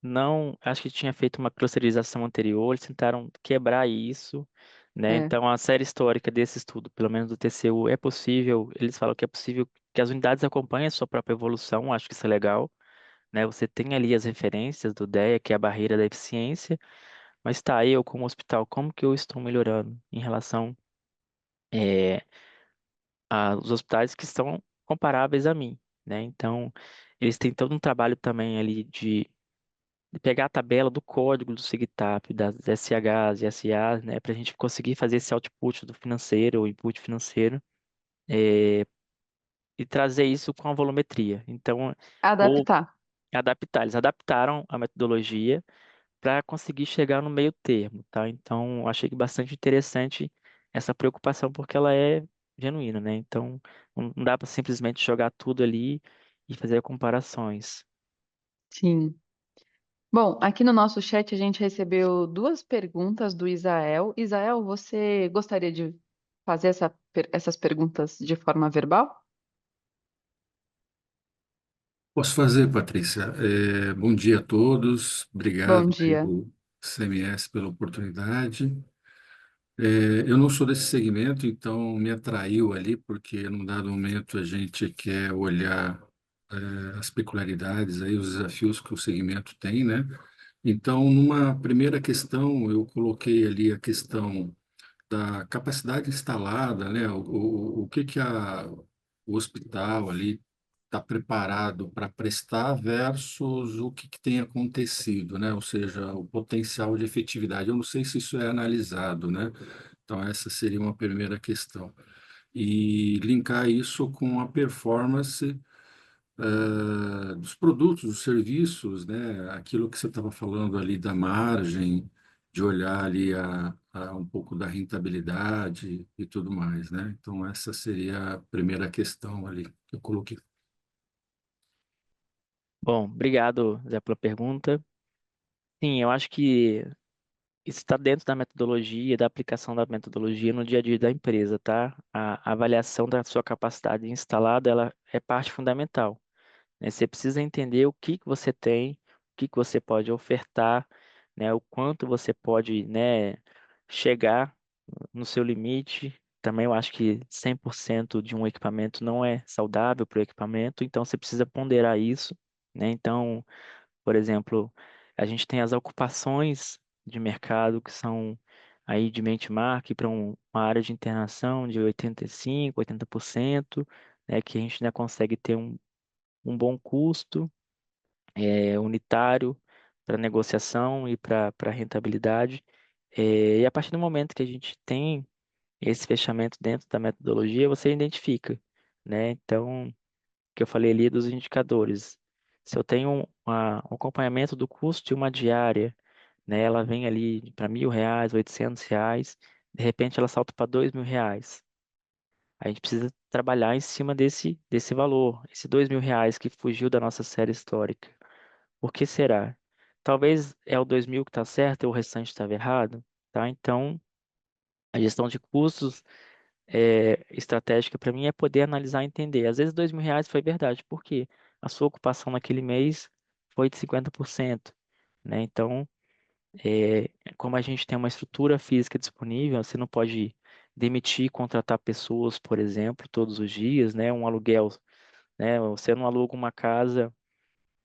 B: não, acho que tinha feito uma clusterização anterior, eles tentaram quebrar isso, né?
A: é.
B: Então, a série histórica desse estudo, pelo menos do TCU, é possível, eles falam que é possível que as unidades acompanhem a sua própria evolução, acho que isso é legal, né? Você tem ali as referências do DEA, que é a barreira da eficiência, mas tá, eu como hospital, como que eu estou melhorando em relação eh, aos hospitais que são comparáveis a mim, né? Então, eles têm todo um trabalho também ali de pegar a tabela do código do SIGTAP, das SHs e SAs, né, para a gente conseguir fazer esse output do financeiro, o input financeiro, e trazer isso com a volumetria. Então, ou
A: Adaptar.
B: adaptar, eles adaptaram a metodologia para conseguir chegar no meio termo, tá? Então, eu achei que bastante interessante essa preocupação, porque ela é genuína, né? Então, não dá para simplesmente jogar tudo ali e fazer comparações.
A: Sim. Bom, aqui no nosso chat a gente recebeu duas perguntas do Isael. Isael, você gostaria de fazer essas perguntas de forma verbal?
F: Posso fazer, Patrícia. Bom dia a todos.
A: Bom
F: Obrigado aí
A: dia.
F: ao CMS pela oportunidade. Eu não sou desse segmento, então me atraiu ali, porque num dado momento a gente quer olhar as peculiaridades, aí, os desafios que o segmento tem, né? Então, numa primeira questão, eu coloquei ali a questão da capacidade instalada, né? O que que o hospital ali está preparado para prestar versus o que tem acontecido, né? Ou seja, o potencial de efetividade. Eu não sei se isso é analisado, né? Então, essa seria uma primeira questão. E linkar isso com a performance dos produtos, dos serviços, né? Aquilo que você estava falando ali da margem, de olhar ali um pouco da rentabilidade e tudo mais, né? Então, essa seria a primeira questão ali que eu coloquei.
B: Bom, obrigado, Zé, pela pergunta. Sim, eu acho que isso está dentro da metodologia, da aplicação da metodologia no dia a dia da empresa, tá? A avaliação da sua capacidade instalada, ela é parte fundamental, né? Você precisa entender o que que você tem, o que que você pode ofertar, né? O quanto você pode, né, chegar no seu limite. Também eu acho que 100% de um equipamento não é saudável para o equipamento, então você precisa ponderar isso, né? Então, por exemplo, A gente tem as ocupações de mercado que são aí de benchmark para uma área de internação de 85, 80%, né, que a gente ainda consegue ter um bom custo unitário para negociação e para rentabilidade. E a partir do momento que a gente tem esse fechamento dentro da metodologia, você identifica, né? Então, que eu falei ali dos indicadores. Se eu tenho um acompanhamento do custo de uma diária, né, ela vem ali para R$ 1.000, R$ 800, de repente ela salta para R$ 2.000. A gente precisa trabalhar em cima desse valor, esse R$ 2.000 que fugiu da nossa série histórica. Por que será? Talvez é o 2.000 que está certo e o restante estava errado, tá? Então, a gestão de custos estratégica para mim é poder analisar e entender. Às vezes R$ 2.000 foi verdade, porque a sua ocupação naquele mês foi de 50%, né? Então, como a gente tem uma estrutura física disponível, você não pode demitir e contratar pessoas, por exemplo, todos os dias, né? Um aluguel, né? Você não aluga uma casa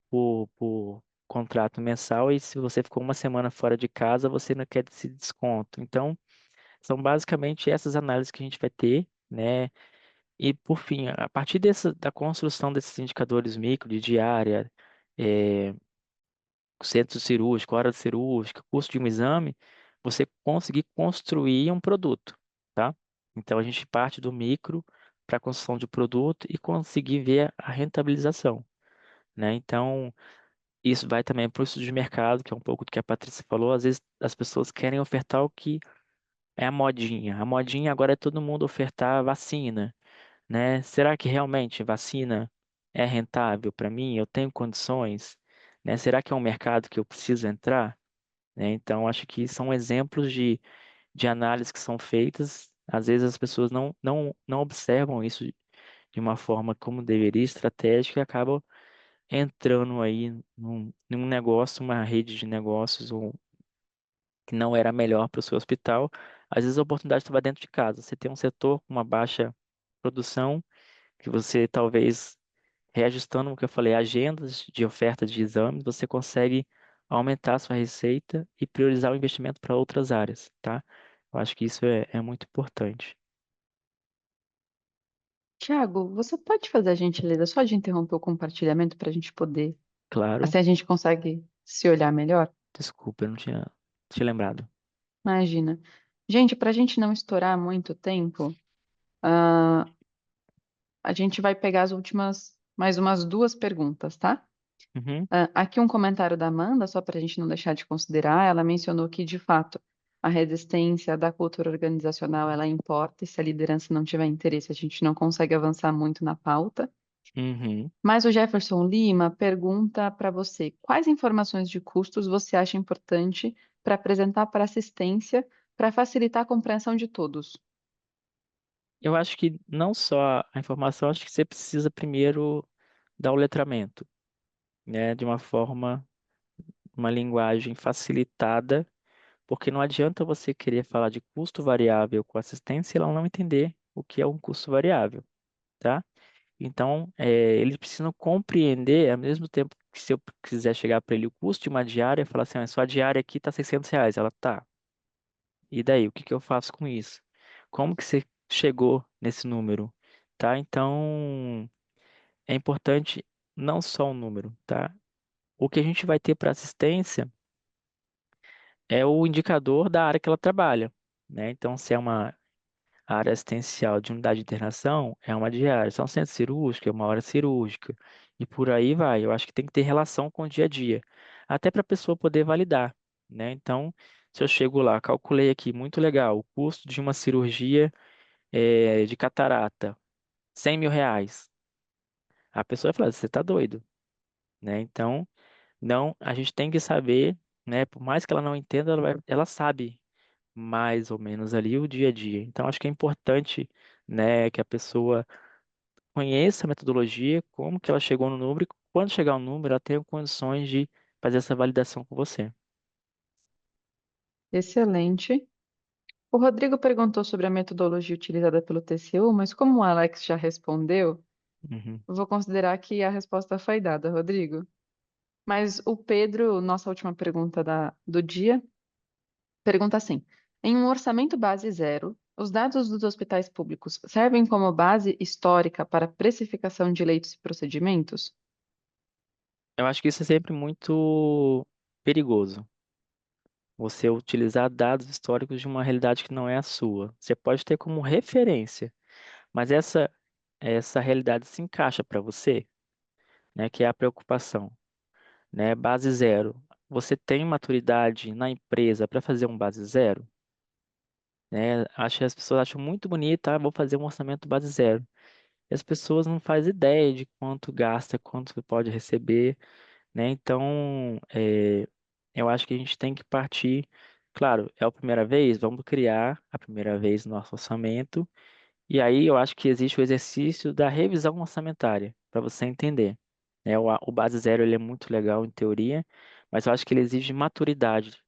B: por contrato mensal e se você ficou uma semana fora de casa, você não quer esse desconto. Então, são basicamente essas análises que a gente vai ter, né? E, por fim, a partir da construção desses indicadores micro de diária, eh, centro cirúrgico, hora cirúrgica, custo de um exame, você conseguir construir um produto, tá? Então, a gente parte do micro para a construção de produto e conseguir ver a rentabilização, né? Então, isso vai também para o estudo de mercado, que é um pouco do que a Patrícia falou. Às vezes, as pessoas querem ofertar o que é a modinha. A modinha agora é todo mundo ofertar vacina, né? Será que realmente vacina é rentável para mim? Eu tenho condições, né? Será que é um mercado que eu preciso entrar? Né? Então, acho que são exemplos de análise que são feitas. Às vezes as pessoas não observam isso de uma forma como deveria, estratégica, e acabam entrando aí num negócio, uma rede de negócios que não era melhor para o seu hospital. Às vezes a oportunidade estava dentro de casa. Você tem um setor com uma baixa produção, que você talvez reajustando o que eu falei, agendas de oferta de exames, você consegue aumentar a sua receita e priorizar o investimento para outras áreas, tá? Eu acho que isso é muito importante.
A: Tiago, você pode fazer a gentileza só de interromper o compartilhamento para a gente poder.
B: Claro,
A: Assim a gente consegue se olhar melhor?
B: desculpa, eu não tinha lembrado.
A: Imagina. Gente, para a gente não estourar muito tempo, ah, a gente vai pegar as últimas, mais umas duas perguntas, tá?
B: Uhum,
A: Aqui um comentário da Amanda, só para a gente não deixar de considerar, ela mencionou que, de fato, a resistência da cultura organizacional, ela importa, e se a liderança não tiver interesse, a gente não consegue avançar muito na pauta.
B: uhum.
A: Mas o Jefferson Lima pergunta para você, quais informações de custos você acha importante para apresentar para assistência para facilitar a compreensão de todos?
B: Eu acho que não só a informação, acho que você precisa primeiro dar o letramento, né? De uma forma, uma linguagem facilitada, porque não adianta você querer falar de custo variável com assistência e ela não entender o que é um custo variável, tá? Então, eles precisam compreender, ao mesmo tempo que se eu quiser chegar para ele o custo de uma diária, falar assim, sua diária aqui está R$ 600. Ela tá. E daí, o que que eu faço com isso? Como que você chegou nesse número? Tá? Então, é importante não só o número, tá? O que a gente vai ter para assistência é o indicador da área que ela trabalha, né? Então, se é uma área assistencial de unidade de internação, é uma diária. Se é um centro cirúrgico, é uma hora cirúrgica. E por aí vai. Eu acho que tem que ter relação com o dia a dia, até para a pessoa poder validar, né? Então, se eu chego lá, calculei aqui, muito legal, o custo de uma cirurgia de catarata, R$ 100.000. A pessoa vai falar, você está doido, né? Então, não, a gente tem que saber, né? Por mais que ela não entenda, ela sabe mais ou menos ali o dia a dia. Então, acho que é importante, né, que a pessoa conheça a metodologia, como que ela chegou no número, e quando chegar o número, ela tenha condições de fazer essa validação com você.
A: Excelente. O Rodrigo perguntou sobre a metodologia utilizada pelo TCU, mas como o Alex já respondeu,
B: Uhum.
A: eu vou considerar que a resposta foi dada, Rodrigo. Mas o Pedro, nossa última pergunta do dia, pergunta assim: em um orçamento base zero, os dados dos hospitais públicos servem como base histórica para precificação de leitos e procedimentos?
B: Eu acho que isso é sempre muito perigoso. Você utilizar dados históricos de uma realidade que não é a sua. Você pode ter como referência, mas essa realidade se encaixa para você, né? Que é a preocupação, né? Base zero. Você tem maturidade na empresa para fazer um base zero, né? Acho que as pessoas acham muito bonito, vou fazer um orçamento base zero. E as pessoas não fazem ideia de quanto gasta, quanto pode receber, né? Então, eu acho que a gente tem que partir. Claro, é a primeira vez, vamos criar a primeira vez nosso orçamento. E aí eu acho que existe o exercício da revisão orçamentária, para você entender. O base zero ele é muito legal em teoria, mas eu acho que ele exige maturidade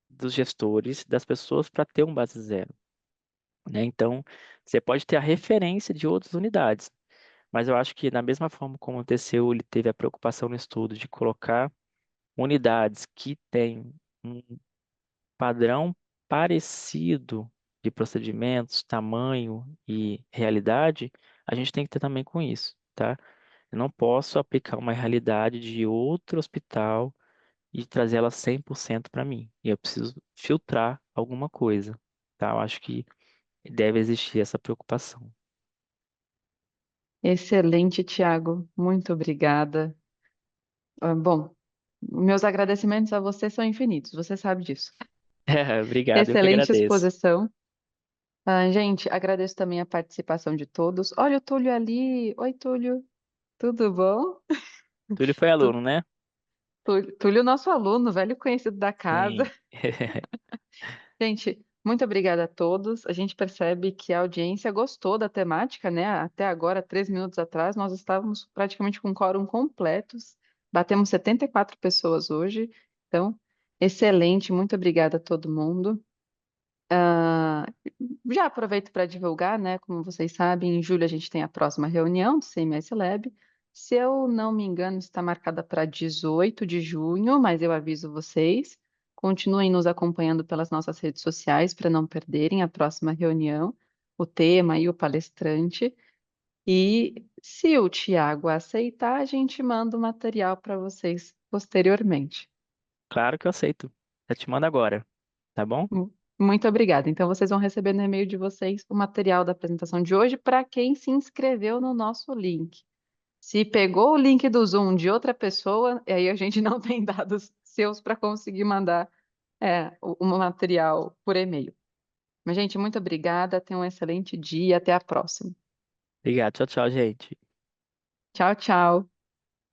B: dos gestores, das pessoas para ter um base zero, né? Então, você pode ter a referência de outras unidades, mas eu acho que da mesma forma como o TCU ele teve a preocupação no estudo de colocar unidades que têm um padrão parecido de procedimentos, tamanho e realidade, a gente tem que ter também com isso, tá? Eu não posso aplicar uma realidade de outro hospital e trazer ela 100% para mim. E eu preciso filtrar alguma coisa, tá? Eu acho que deve existir essa preocupação.
A: Excelente, Tiago. Muito obrigada. Bom, meus agradecimentos a você são infinitos, você sabe disso.
B: Obrigado, eu que
A: Excelente
B: agradeço.
A: exposição. Gente, agradeço também a participação de todos. Olha o Túlio ali. Oi, Túlio. Tudo bom?
B: Túlio foi
A: Tu-
B: aluno, né?
A: Túlio, nosso aluno, velho conhecido da casa.
B: Sim.
A: Gente, muito obrigada a todos. A gente percebe que a audiência gostou da temática, né? Até agora, 3 minutos atrás, nós estávamos praticamente com quórum completos. Batemos 74 pessoas hoje. Então, excelente. Muito obrigada a todo mundo. Ah, já aproveito para divulgar, né? Como vocês sabem, em julho a gente tem a próxima reunião do CMS Lab. Se eu não me engano, está marcada para 18 de junho, mas eu aviso vocês. Continuem nos acompanhando pelas nossas redes sociais para não perderem a próxima reunião, o tema e o palestrante. E se o Tiago aceitar, a gente manda o material para vocês posteriormente.
B: Claro que eu aceito. Eu te mando agora, tá bom?
A: Muito obrigada. Então, vocês vão receber no e-mail de vocês o material da apresentação de hoje para quem se inscreveu no nosso link. Se pegou o link do Zoom de outra pessoa, e aí a gente não tem dados seus para conseguir mandar o material por e-mail. Mas, gente, muito obrigada. Tenham um excelente dia. Até a próxima.
B: Obrigado. Tchau, tchau, gente.
A: Tchau, tchau.